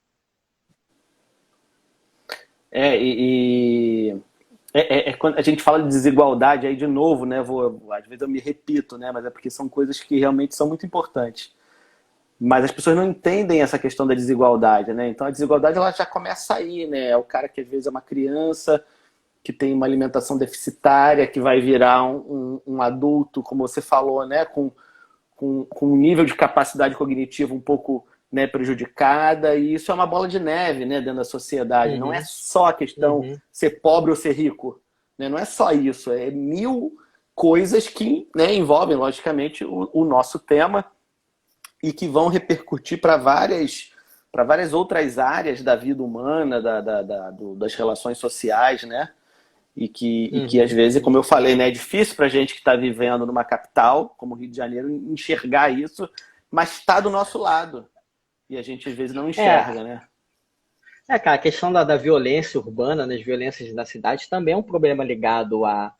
Quando a gente fala de desigualdade aí de novo, né? Às vezes eu me repito, né? Mas é porque são coisas que realmente são muito importantes. Mas as pessoas não entendem essa questão da desigualdade, né? Então a desigualdade ela já começa aí, né? É o cara que às vezes é uma criança que tem uma alimentação deficitária, que vai virar um adulto, como você falou, né? Com um nível de capacidade cognitiva um pouco, né, prejudicada, e isso é uma bola de neve, né, dentro da sociedade. Não é só a questão ser pobre ou ser rico, né? Não é só isso, é mil coisas que, né, envolvem, logicamente, o nosso tema e que vão repercutir para várias outras áreas da vida humana, das relações sociais, né? E que às vezes, como eu falei, né, é difícil para a gente que está vivendo numa capital, como o Rio de Janeiro, enxergar isso, mas está do nosso lado. E a gente às vezes não enxerga, né? Cara, a questão da violência urbana, das violências na cidade, também é um problema ligado à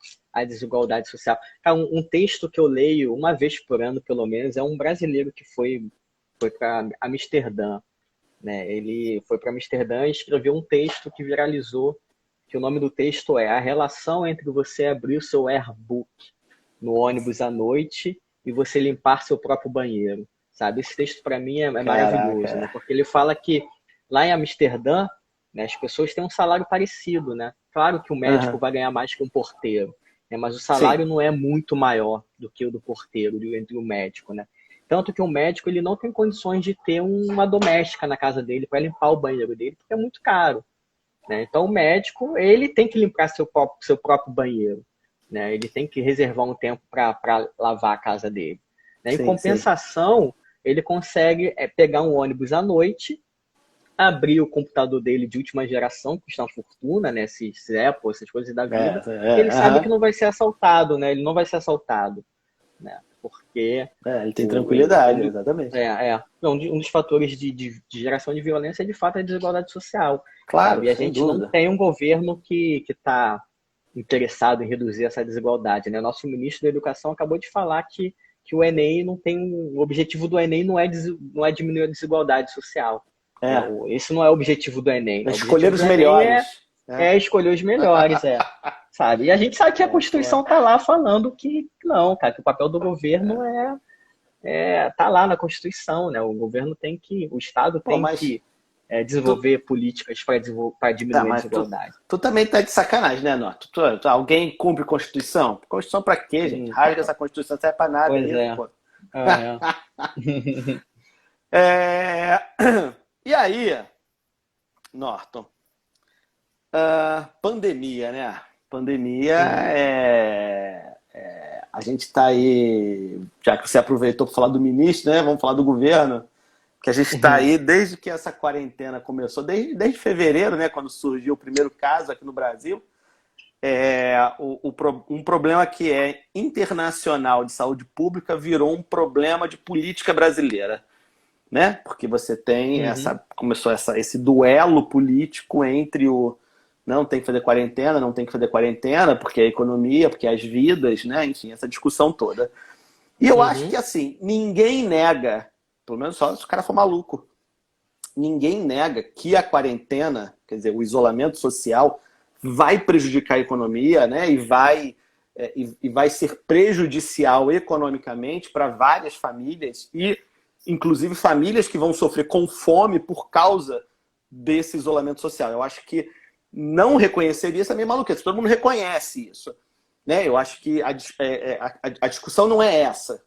desigualdade social. Cara, um texto que eu leio uma vez por ano, pelo menos, é um brasileiro que foi para Amsterdã, né? Ele foi para Amsterdã e escreveu um texto que viralizou, que o nome do texto é A Relação entre você abrir o seu airbook no ônibus à noite e você limpar seu próprio banheiro, sabe? Esse texto para mim é maravilhoso, né? Porque ele fala que lá em Amsterdã, né, as pessoas têm um salário parecido, né? Claro que o médico vai ganhar mais que um porteiro, né? Mas o salário não é muito maior do que o do porteiro, entre o médico, né? Tanto que o médico ele não tem condições de ter uma doméstica na casa dele para limpar o banheiro dele, porque é muito caro, né? Então o médico ele tem que limpar seu próprio banheiro, né? Ele tem que reservar um tempo para lavar a casa dele, né? Em compensação, ele consegue pegar um ônibus à noite, abrir o computador dele de última geração, que custa uma fortuna, né? Esses Apple, essas coisas da vida, ele sabe que não vai ser assaltado, né? Ele não vai ser assaltado, né? Porque ele tem tranquilidade, exatamente. Um dos fatores de geração de violência é de fato a desigualdade social. Claro, sabe? E a gente não tem um governo que está interessado em reduzir essa desigualdade, né? Nosso ministro da Educação acabou de falar que o Enem não tem o objetivo do Enem não é diminuir a desigualdade social. Esse não é o objetivo do Enem. É escolher os melhores. Escolher os melhores, sabe? E a gente sabe que a Constituição está lá falando que não, cara, que o papel do governo tá lá na Constituição, né? O governo tem que, o Estado tem que desenvolver políticas para diminuir a desigualdade. Tu também tá de sacanagem, né, Norton? Alguém cumpre Constituição? Constituição pra quê, gente? Rasga essa Constituição, não serve pra nada. Pois pô. E aí, Norton? Pandemia, né? Pandemia a gente tá aí, já que você aproveitou para falar do ministro, né? Vamos falar do governo. Que a gente está aí desde que essa quarentena começou, desde fevereiro, né, quando surgiu o primeiro caso aqui no Brasil. Um problema que é internacional de saúde pública virou um problema de política brasileira, né? Porque você tem começou esse duelo político entre o não tem que fazer quarentena, não tem que fazer quarentena, porque a economia, porque as vidas, né? Enfim, essa discussão toda. E eu acho que, assim, ninguém nega, pelo menos só se o cara for maluco, ninguém nega que a quarentena, quer dizer, o isolamento social, vai prejudicar a economia, né? E vai ser prejudicial economicamente para várias famílias, e inclusive famílias que vão sofrer com fome por causa desse isolamento social. Eu acho que não reconhecer isso é meio maluquice. Todo mundo reconhece isso, né? Eu acho que a discussão não é essa,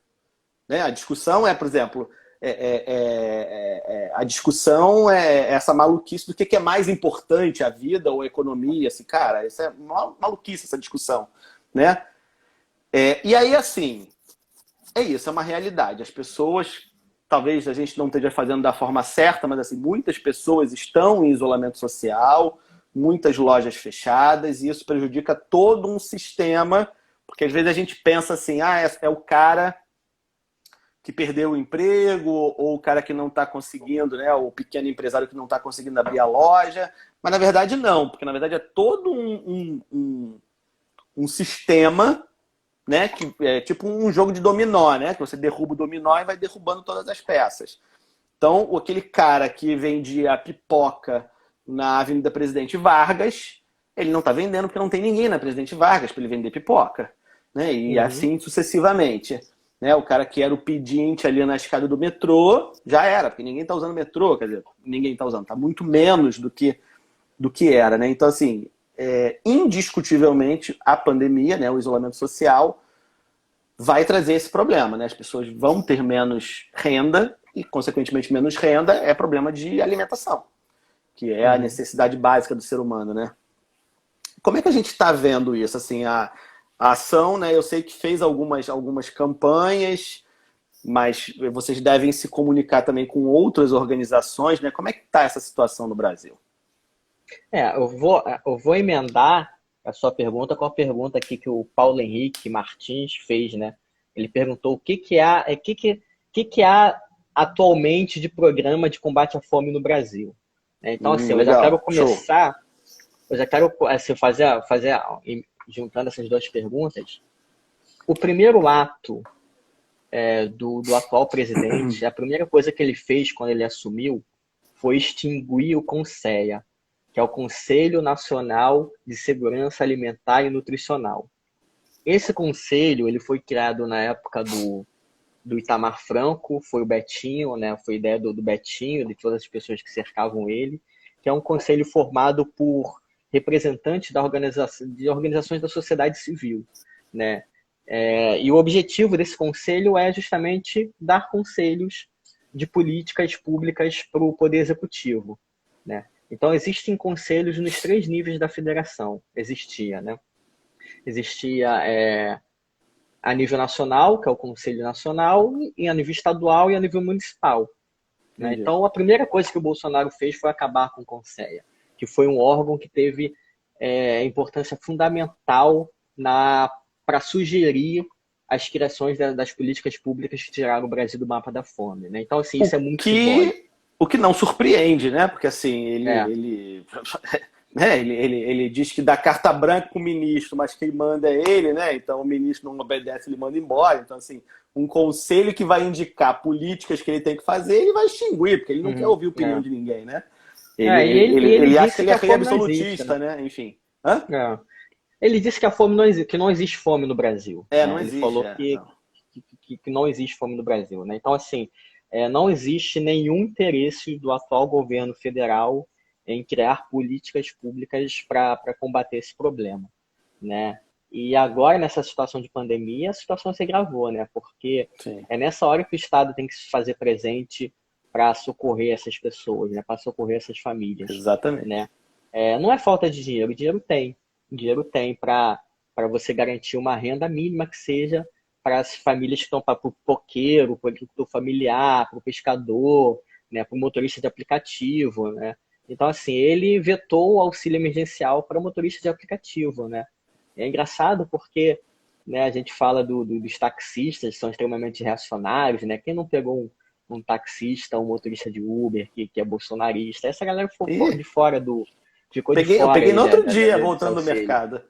né? A discussão é, por exemplo, a discussão é essa maluquice do que é mais importante, a vida ou a economia. Assim, cara, isso é maluquice, essa discussão, né? E aí, assim, é isso, é uma realidade. As pessoas, talvez a gente não esteja fazendo da forma certa, mas assim, muitas pessoas estão em isolamento social, muitas lojas fechadas, e isso prejudica todo um sistema, porque às vezes a gente pensa assim, é o cara que perdeu o emprego, ou o cara que não está conseguindo, né, o pequeno empresário que não está conseguindo abrir a loja. Mas, na verdade, não, porque, na verdade, é todo um sistema, né, que é tipo um jogo de dominó, né, que você derruba o dominó e vai derrubando todas as peças. Então, aquele cara que vendia pipoca na Avenida Presidente Vargas, ele não está vendendo porque não tem ninguém na Presidente Vargas para ele vender pipoca, né? E assim sucessivamente. Né? O cara que era o pedinte ali na escada do metrô, já era, porque ninguém está usando metrô, quer dizer, ninguém está usando, está muito menos do que era, né? Então, assim, indiscutivelmente, a pandemia, né, o isolamento social, vai trazer esse problema, né? As pessoas vão ter menos renda e, consequentemente, menos renda é problema de alimentação, que é a necessidade básica do ser humano, né? Como é que a gente está vendo isso? Assim, a ação, né? Eu sei que fez algumas campanhas, mas vocês devem se comunicar também com outras organizações, né? Como é que está essa situação no Brasil? Eu vou emendar a sua pergunta com a pergunta aqui que o Paulo Henrique Martins fez, né? Ele perguntou o que há atualmente de programa de combate à fome no Brasil. Então, assim, eu já legal. quero começar, eu já quero assim, juntando essas duas perguntas. O primeiro ato do atual presidente, a primeira coisa que ele fez quando ele assumiu foi extinguir o CONSEA, que é o Conselho Nacional de Segurança Alimentar e Nutricional. Esse conselho ele foi criado na época do Itamar Franco, foi o Betinho, né? Foi ideia do Betinho, de todas as pessoas que cercavam ele, que é um conselho formado por representantes de organizações da sociedade civil, né? E o objetivo desse conselho é justamente dar conselhos de políticas públicas para o Poder Executivo, né? Então, existem conselhos nos 3 níveis da federação. Existia, né? Existia a nível nacional, que é o Conselho Nacional, e a nível estadual e a nível municipal. Né? Então, a primeira coisa que o Bolsonaro fez foi acabar com o CONSEA, que foi um órgão que teve importância fundamental para sugerir as criações das políticas públicas que tiraram o Brasil do mapa da fome. Né? Então, assim, isso é muito simbólico. O que não surpreende, né? Porque assim, ele diz que dá carta branca para o ministro, mas quem manda é ele, né? Então o ministro não obedece, ele manda embora. Então, assim, um conselho que vai indicar políticas que ele tem que fazer, ele vai extinguir, porque ele não quer ouvir a opinião de ninguém, né? Ele acha que ele é rei absolutista, existe, né? Enfim. Ele disse que que não existe fome no Brasil. Não existe. Ele falou que não existe fome no Brasil, né? Então, assim, não existe nenhum interesse do atual governo federal em criar políticas públicas para combater esse problema, né? E agora, nessa situação de pandemia, a situação se agravou, né? Porque é nessa hora que o Estado tem que se fazer presente para socorrer essas pessoas, né? Para socorrer essas famílias. Exatamente. Né? Não é falta de dinheiro, dinheiro tem para você garantir uma renda mínima que seja para as famílias que estão para o poqueiro, para o agricultor familiar, para o pescador, né? Para o motorista de aplicativo, né? Então, assim, ele vetou o auxílio emergencial para motorista de aplicativo, né? É engraçado porque, né, a gente fala dos taxistas, que são extremamente reacionários, né? Quem não pegou um taxista, um motorista de Uber que é bolsonarista? Essa galera ficou de fora ficou de fora. Eu peguei no outro dia, voltando do mercado.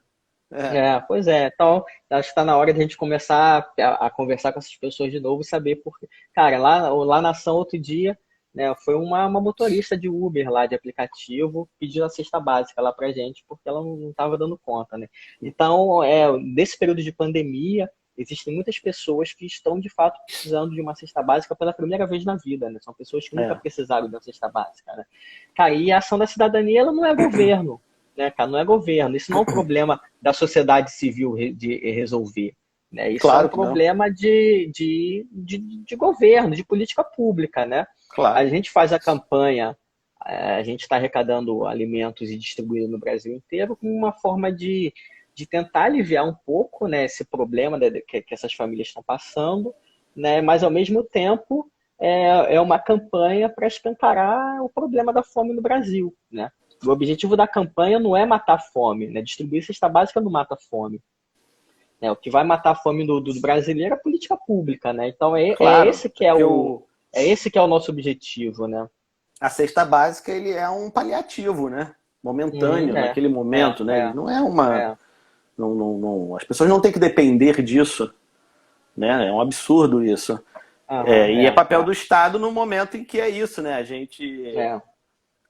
Pois é. Então, acho que está na hora de a gente começar a conversar com essas pessoas de novo e saber por quê. Cara, lá na ação, outro dia, né, foi uma motorista de Uber lá, de aplicativo, pediu a cesta básica lá pra gente, porque ela não estava dando conta, né? Então, nesse período de pandemia, existem muitas pessoas que estão, de fato, precisando de uma cesta básica pela primeira vez na vida, né? São pessoas que nunca precisaram de uma cesta básica, né? Cara, e a ação da cidadania, ela não é governo, né, cara? Não é governo. Isso não é um problema da sociedade civil de resolver, né? Isso é um problema de governo, de política pública, né? Claro. A gente faz a campanha, a gente está arrecadando alimentos e distribuindo no Brasil inteiro como uma forma de tentar aliviar um pouco, né, esse problema que essas famílias estão passando, né, mas ao mesmo tempo é uma campanha para escancarar o problema da fome no Brasil, né? O objetivo da campanha não é matar a fome, né? Distribuir cesta básica não mata a fome. né? O que vai matar a fome do brasileiro é a política pública, né? Então Claro, esse que é porque é esse que é o nosso objetivo, né? a cesta básica ele é um paliativo, né? Momentâneo, É, naquele é, momento, né? Ele é, não é uma. é. As pessoas não têm que depender disso, né? É um absurdo isso. Aham, E é papel do Estado no momento em que é isso, né? A gente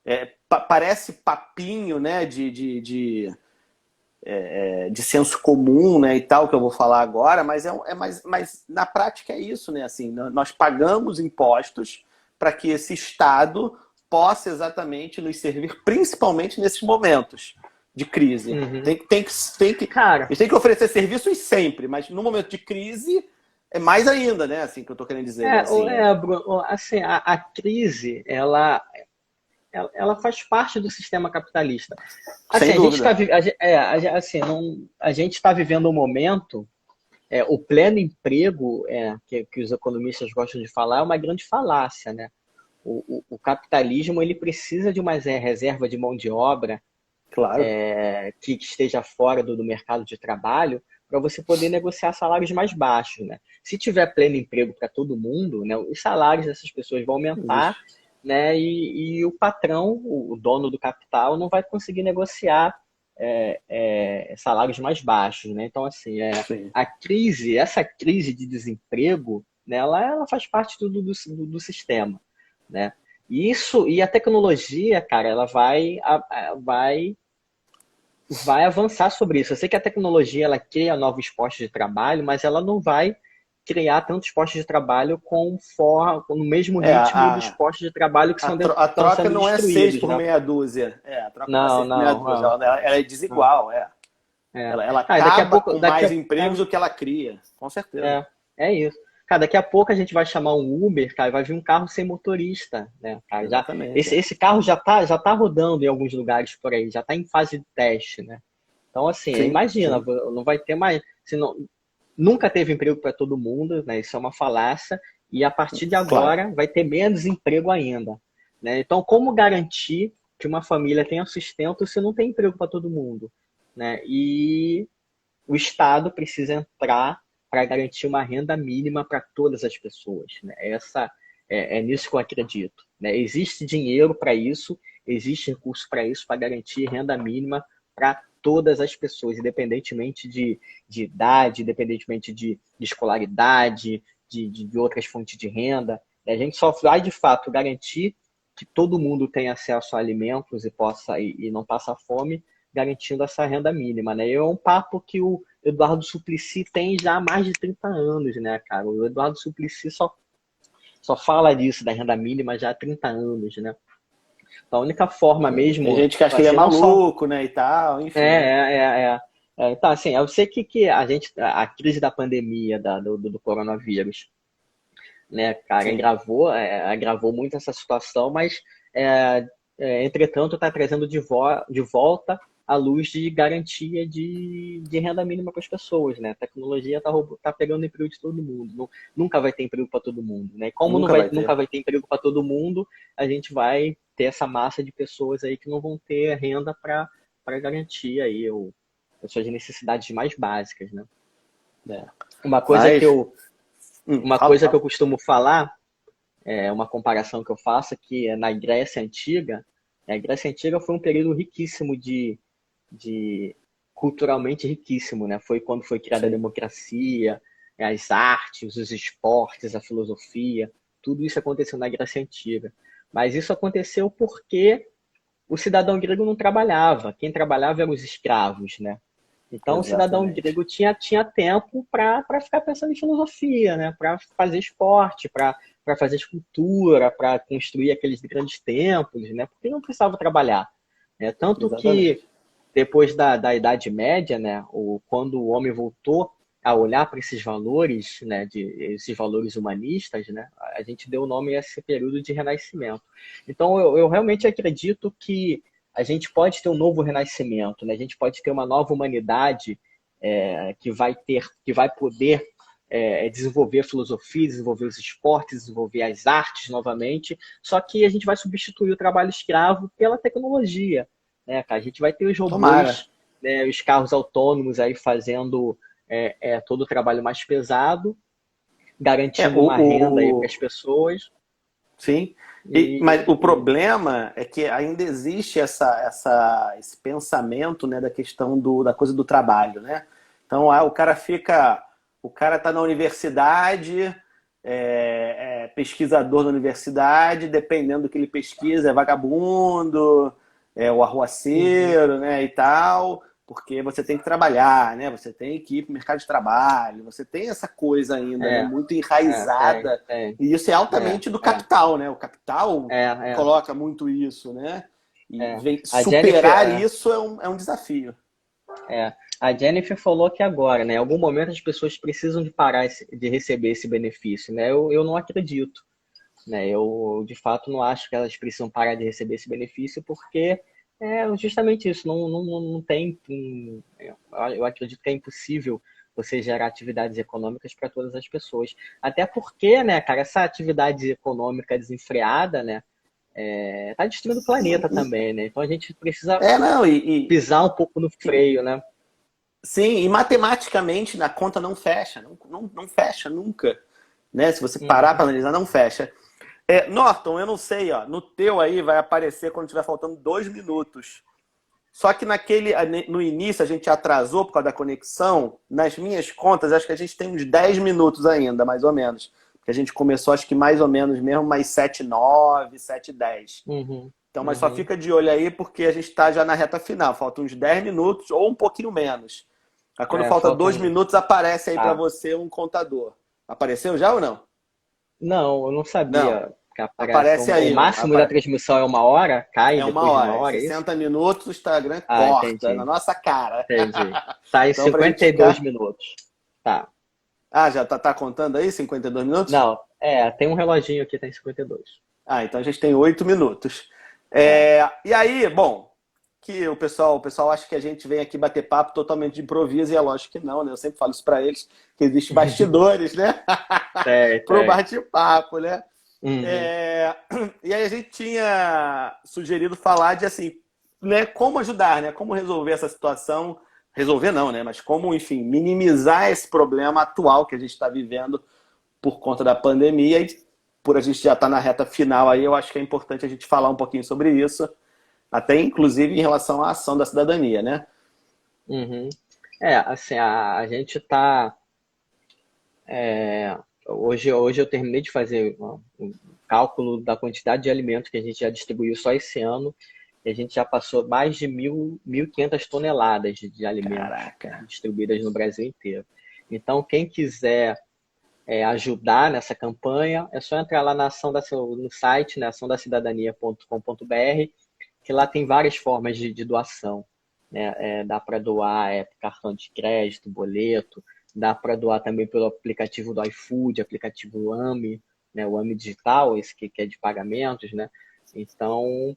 é. parece papinho, né? De senso comum, né? E tal que eu vou falar agora, mas mas na prática é isso, né? Assim, nós pagamos impostos para que esse Estado possa exatamente nos servir, principalmente nesses momentos de crise. Uhum. Eles têm que oferecer serviços sempre, mas no momento de crise é mais ainda, né? Assim que eu estou querendo dizer, né? Assim, Bruno, assim, a crise, ela faz parte do sistema capitalista. Assim, sem dúvida. a gente está vivendo um momento, o pleno emprego, que os economistas gostam de falar, é uma grande falácia, né? O capitalismo ele precisa de uma reserva de mão de obra Claro. que esteja fora do mercado de trabalho para você poder negociar salários mais baixos, né? Se tiver pleno emprego para todo mundo, né, os salários dessas pessoas vão aumentar, né? E o patrão, o dono do capital, não vai conseguir negociar salários mais baixos, né? Então, assim, Sim. essa crise de desemprego, né, ela faz parte do sistema, né? E a tecnologia, cara, ela vai avançar sobre isso. Eu sei que a tecnologia ela cria novos postos de trabalho, mas ela não vai criar tantos postos de trabalho no mesmo É, ritmo dos postos de trabalho que a estão troca sendo não é 6 destruídos, por né? meia dúzia. A troca não é Não, 6 por meia não, dúzia. Ela é desigual, é. Ela Cara, daqui a acaba pouco, com mais empregos do que ela cria. Com certeza. é isso. Cara, daqui a pouco a gente vai chamar um Uber, cara, e vai vir um carro sem motorista, né, cara? Exatamente. Esse carro já tá rodando em alguns lugares por aí, já tá em fase de teste, né? Então, assim, Sim, imagina, sim. não vai ter mais. Nunca teve emprego para todo mundo, né? Isso é uma falácia. E a partir de Claro. agora vai ter menos emprego ainda, né? Então, como garantir que uma família tenha sustento se não tem emprego para todo mundo, né? E o Estado precisa entrar para garantir uma renda mínima para todas as pessoas, né? É nisso que eu acredito, né? Existe dinheiro para isso, existe recurso para isso, para garantir renda mínima para todas as pessoas, independentemente de idade, independentemente de escolaridade, de outras fontes de renda. A gente só vai, de fato, garantir que todo mundo tenha acesso a alimentos e não passa fome, garantindo essa renda mínima, né? E é um papo que o Eduardo Suplicy tem já há mais de 30 anos, né, cara? O Eduardo Suplicy só fala disso, da renda mínima, já há 30 anos, né? Então, a única forma Tem mesmo, gente que acha que ele é assim, não só... maluco, né? E tal, É, enfim, né? é, é, é. Então, assim, eu sei que a crise da pandemia, do coronavírus, né, cara, Sim. agravou muito essa situação, mas, entretanto, está trazendo de volta a luz de garantia de renda mínima para as pessoas, né? A tecnologia tá pegando emprego de todo mundo, nunca vai ter emprego para todo mundo, né? E como Nunca vai nunca ter. vai ter emprego para todo mundo, a gente vai ter essa massa de pessoas aí que não vão ter renda para garantir aí as suas necessidades mais básicas, né? É. Uma coisa que Mas, eu uma fala, coisa que eu fala. costumo falar, uma comparação que eu faço, que é na Grécia Antiga. A Grécia Antiga foi um período riquíssimo de culturalmente riquíssimo, né? Foi quando foi criada a Sim. democracia, as artes, os esportes, a filosofia, tudo isso aconteceu na Grécia Antiga. Mas isso aconteceu porque o cidadão grego não trabalhava. Quem trabalhava eram os escravos, né? Então, o cidadão Exatamente. grego tinha tempo para ficar pensando em filosofia, né? Para fazer esporte, para fazer escultura, para construir aqueles grandes templos, né? Porque não precisava trabalhar, né? Tanto que Exatamente. depois da Idade Média, né? Quando o homem voltou a olhar para esses valores, né? Esses valores humanistas, né? A gente deu o nome a esse período de Renascimento. Então, eu realmente acredito que a gente pode ter um novo renascimento, né? A gente pode ter uma nova humanidade que vai poder desenvolver a filosofia, desenvolver os esportes, desenvolver as artes novamente, só que a gente vai substituir o trabalho escravo pela tecnologia, né, cara? A gente vai ter os Tomara. robôs, né, os carros autônomos aí fazendo todo o trabalho mais pesado, É, garantindo uma renda aí para as pessoas. Sim, mas E, o problema é que ainda existe esse pensamento, né, da questão da coisa do trabalho, né? Então, o cara está na universidade, pesquisador na universidade, dependendo do que ele pesquisa, é vagabundo, é o uhum, arruaceiro, né, e tal, porque você tem que trabalhar, né? Você tem que ir para o mercado de trabalho, você tem essa coisa ainda, né, é, muito tem, enraizada, tem. e isso é É, altamente do é, capital, né? O capital é, é, coloca muito isso, né? E é. A Jennifer, superar isso é um desafio. é, a Jennifer falou que agora, né, em algum momento as pessoas precisam de parar de receber esse benefício, né? Eu não acredito, né? Eu de fato não acho que elas precisam parar de receber esse benefício porque é justamente isso, não tem, eu acredito que é impossível você gerar atividades econômicas para todas as pessoas. Até porque, né, cara, essa atividade econômica desenfreada, né, tá destruindo o planeta também, né? Então a gente precisa Não, pisar um pouco no freio, né? sim, e matematicamente na conta não fecha, não fecha nunca, né? Se você parar para Uhum. analisar, não fecha. Norton, eu não sei, ó, no teu aí vai aparecer quando tiver faltando 2 minutos. Só que no início a gente atrasou por causa da conexão. Nas minhas contas, acho que a gente tem uns 10 minutos ainda, mais ou menos. Porque a gente começou, acho que mais ou menos mesmo, mais 7:09, 7:10. Uhum, Então, mas só uhum. fica de olho aí, porque a gente está já na reta final. Faltam uns 10 minutos ou um pouquinho menos. Aí quando falta 2 Faltam. minutos, aparece aí para Tá. você um contador. Apareceu já ou não? Não, eu não Não. sabia que aparece. Aparece O aí, ó. máximo da transmissão é 1 hora? Cai É uma depois de uma hora. É hora, é isso? 60 minutos, o Instagram Ah, corta na entendi. nossa cara. Entendi. Tá em Então, para a gente 52 ficar. minutos. Tá. Ah, já tá contando aí 52 minutos? Não, tem um reloginho aqui, tá em 52. Ah, então a gente tem 8 minutos. É. E aí, bom, que o pessoal acha que a gente vem aqui bater papo totalmente de improviso, e é lógico que não, né? Eu sempre falo isso para eles, que existem bastidores, né? Tem, Pro tem. bate-papo, né? Uhum. É, E aí a gente tinha sugerido falar de assim, né, como ajudar, né? Como resolver essa situação. Resolver não, né? Mas como, enfim, minimizar esse problema atual que a gente está vivendo por conta da pandemia. E por a gente já estar na reta final aí, eu acho que é importante a gente falar um pouquinho sobre isso, até inclusive em relação à ação da cidadania, né? Uhum. Assim, a gente tá. Hoje eu terminei de fazer um cálculo da quantidade de alimentos que a gente já distribuiu só esse ano. E a gente já passou mais de 1.500 toneladas de alimentos Caraca. distribuídas no Brasil inteiro. Então, quem quiser ajudar nessa campanha, é só entrar lá no site, né, açãodacidadania.com.br, que lá tem várias formas de doação. Né? Dá para doar cartão de crédito, boleto, dá para doar também pelo aplicativo do iFood, aplicativo AMI, né, o AMI Digital, esse que é de pagamentos. Né? Então,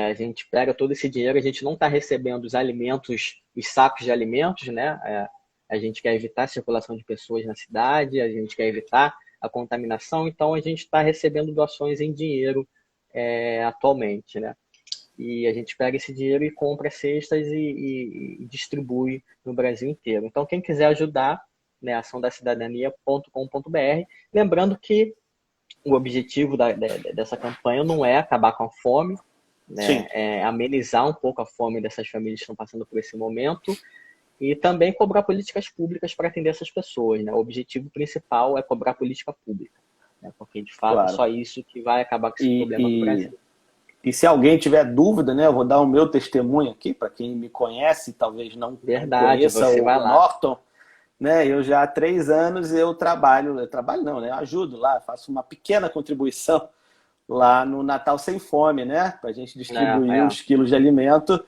a gente pega todo esse dinheiro, a gente não está recebendo os alimentos, os sacos de alimentos, né? A gente quer evitar a circulação de pessoas na cidade, a gente quer evitar a contaminação, então a gente está recebendo doações em dinheiro atualmente, né? E a gente pega esse dinheiro e compra cestas e distribui no Brasil inteiro. Então, quem quiser ajudar, né, açãodacidadania.com.br, lembrando que o objetivo dessa campanha não é acabar com a fome, né, Sim, é amenizar um pouco a fome dessas famílias que estão passando por esse momento e também cobrar políticas públicas para atender essas pessoas. Né? O objetivo principal é cobrar política pública, né? Porque, de fato, é claro. só isso que vai acabar com esse E, problema no e, Brasil. e se alguém tiver dúvida, né, eu vou dar o meu testemunho aqui, para quem me conhece, talvez não Verdade, conheça você vai o lá. Norton, né? Eu já há 3 anos eu trabalho não, né? Eu ajudo lá, faço uma pequena contribuição lá no Natal Sem Fome, né? Para a gente É, distribuir é, os quilos de alimento.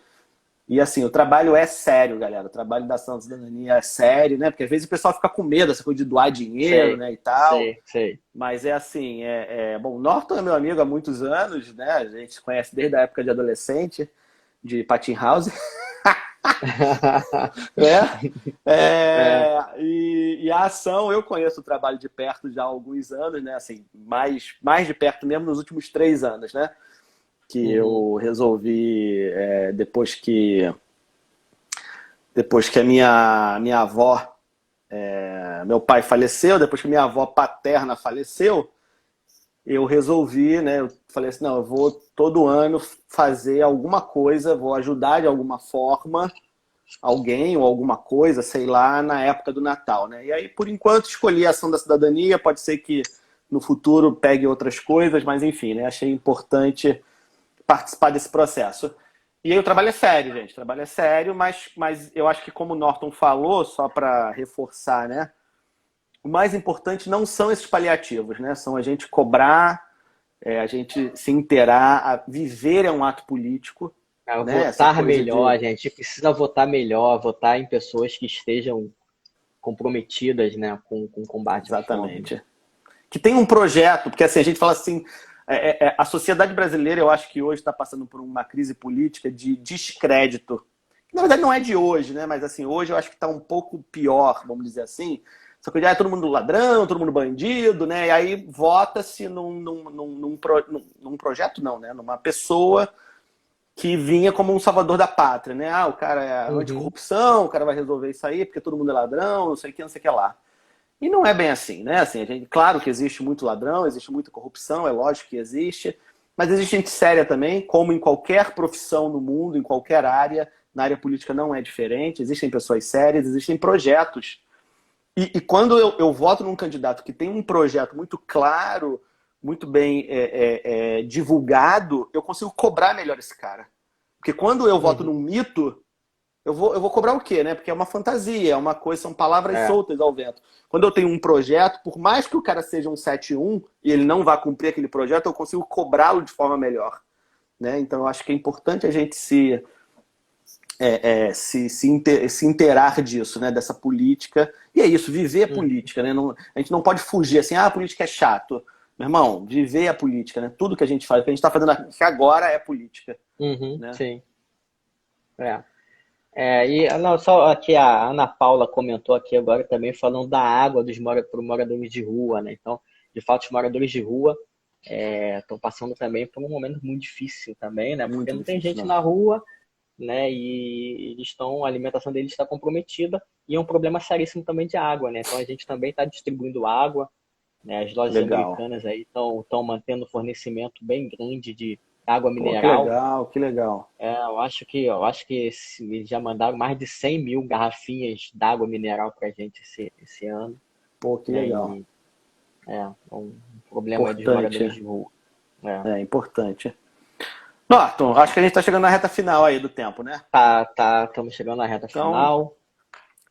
E assim, o trabalho é sério, galera. O trabalho da Ação da Cidadania é sério, né? Porque às vezes o pessoal fica com medo, essa coisa de doar dinheiro, sei, né? E tal. sei, sei. Mas é assim, bom, o Norton é meu amigo há muitos anos, né? A gente se conhece desde a época de adolescente, de Patin House, né? É, E a ação, eu conheço o trabalho de perto já há alguns anos, né? Assim, mais de perto mesmo nos últimos 3 anos, né? Que uhum, eu resolvi, depois que a minha avó Meu pai faleceu, depois que minha avó paterna faleceu, eu resolvi, né? Eu falei assim, não, eu vou todo ano fazer alguma coisa, vou ajudar de alguma forma alguém ou alguma coisa, sei lá, na época do Natal, né? E aí, por enquanto, escolhi a Ação da Cidadania, pode ser que no futuro pegue outras coisas, mas enfim, né? Achei importante participar desse processo. E aí o trabalho é sério, gente, o trabalho é sério, mas eu acho que como o Norton falou, só para reforçar, né? O mais importante não são esses paliativos, né? São a gente cobrar, a gente se inteirar, viver é um ato político, né? Essa Votar coisa melhor, de... a gente precisa votar melhor, votar em pessoas que estejam comprometidas, né, com o combate à fome. Exatamente. Que tem um projeto, porque assim, a gente fala assim, a sociedade brasileira, eu acho que hoje está passando por uma crise política de descrédito. Na verdade não é de hoje, né? Mas assim, hoje eu acho que está um pouco pior, vamos dizer assim. Só que já é todo mundo ladrão, todo mundo bandido, né? E aí vota-se num projeto, não, né? Numa pessoa que vinha como um salvador da pátria, né? Ah, o cara é Uhum. anticorrupção, o cara vai resolver isso aí porque todo mundo é ladrão, não sei o que, não sei o que lá. E não é bem assim, né? Assim, claro que existe muito ladrão, existe muita corrupção, é lógico que existe, mas existe gente séria também, como em qualquer profissão no mundo, em qualquer área, na área política não é diferente, existem pessoas sérias, existem projetos. E quando eu voto num candidato que tem um projeto muito claro, muito bem divulgado, eu consigo cobrar melhor esse cara. Porque quando eu voto Uhum. num mito, eu vou cobrar o quê, né? Porque é uma fantasia, é uma coisa, são palavras É. soltas ao vento. Quando eu tenho um projeto, por mais que o cara seja um 7-1 e ele não vá cumprir aquele projeto, eu consigo cobrá-lo de forma melhor, né? Então eu acho que é importante a gente se inteirar disso, né? Dessa política. E é isso, viver a Uhum. política, né? A gente não pode fugir assim, a política é chato. Meu irmão, viver a política, né? Tudo que a gente faz, o que a gente está fazendo aqui agora é política, Uhum. né? Sim. É. Não, só aqui a Ana Paula comentou aqui agora também falando da água para os moradores de rua, né? Então, de fato, os moradores de rua estão passando também por um momento muito difícil também, né? Porque Muito não tem difícil, gente não. na rua, né? E a alimentação deles está comprometida e é um problema seríssimo também de água, né? Então a gente também está distribuindo água, né? As lojas Legal. americanas aí estão mantendo fornecimento bem grande de água Pô, que mineral. legal, que legal. Eu acho que eles já mandaram mais de 100 mil garrafinhas d'água mineral para a gente esse ano, Pô, que né? legal. E um problema aí dos moradores Importante. de rua. É. É importante. Norton, acho que a gente está chegando na reta final aí do tempo, né? Estamos chegando na reta Então, final.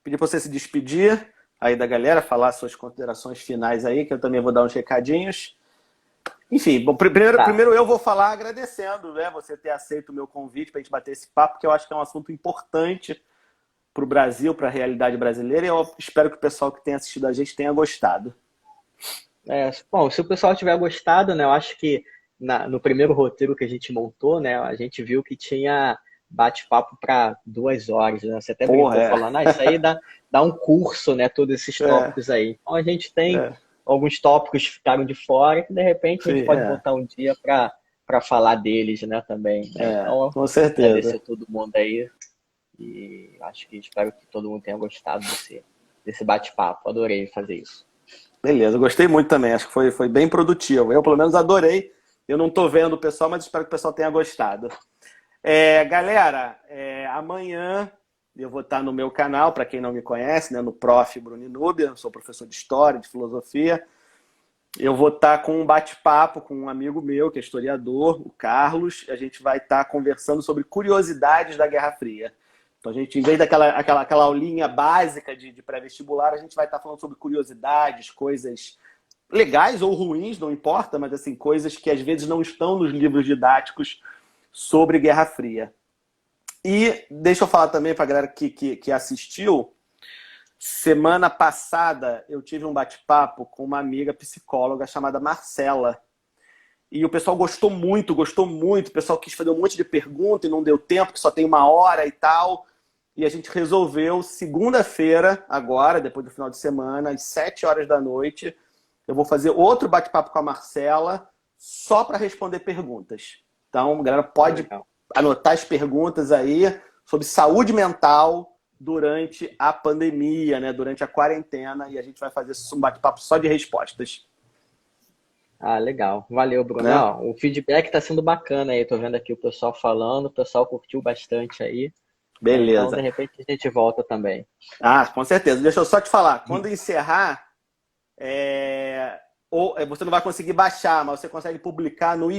pedir para você se despedir aí da galera, falar suas considerações finais aí, que eu também vou dar uns recadinhos. Enfim, bom, Tá. primeiro eu vou falar agradecendo, né, você ter aceito o meu convite para a gente bater esse papo, porque eu acho que é um assunto importante para o Brasil, para a realidade brasileira, e eu espero que o pessoal que tenha assistido a gente tenha gostado. Bom, se o pessoal tiver gostado, né, eu acho que no primeiro roteiro que a gente montou, né, a gente viu que tinha bate-papo para 2 horas, né? Você até Porra, brincou falando, isso aí dá um curso, né, todos esses é, tópicos aí. Então a gente tem é, alguns tópicos que ficaram de fora que de repente a gente pode é, voltar um dia para falar deles, né, também, né? Então, com certeza. agradecer a todo mundo aí e espero que todo mundo tenha gostado desse bate-papo. Adorei fazer isso. Beleza, eu gostei muito também, acho que foi bem produtivo. Eu, pelo menos, adorei. Eu não estou vendo o pessoal, mas espero que o pessoal tenha gostado. Galera, amanhã eu vou estar no meu canal, para quem não me conhece, né, no Prof. Bruno Núbia, sou professor de História, de Filosofia. Eu vou estar com um bate-papo com um amigo meu, que é historiador, o Carlos. A gente vai estar conversando sobre curiosidades da Guerra Fria. Então, a gente, em vez daquela aulinha básica de pré-vestibular, a gente vai estar falando sobre curiosidades, coisas legais ou ruins, não importa, mas assim, coisas que às vezes não estão nos livros didáticos sobre Guerra Fria. E deixa eu falar também para a galera que assistiu. Semana passada eu tive um bate-papo com uma amiga psicóloga chamada Marcela. E o pessoal gostou muito, gostou muito. O pessoal quis fazer um monte de perguntas e não deu tempo, que só tem 1 hora e tal. E a gente resolveu, segunda-feira, agora, depois do final de semana, às 7 horas da noite, eu vou fazer outro bate-papo com a Marcela, só para responder perguntas. Então, a galera pode Legal. anotar as perguntas aí sobre saúde mental durante a pandemia, né? Durante a quarentena, e a gente vai fazer um bate-papo só de respostas. Ah, legal. Valeu, Bruno. Né? Ó, o feedback tá sendo bacana aí. Tô vendo aqui o pessoal falando, o pessoal curtiu bastante aí. Então, de Beleza. repente, a gente volta também. Ah, com certeza. Deixa eu só te falar. Quando encerrar, você não vai conseguir baixar, mas você consegue publicar no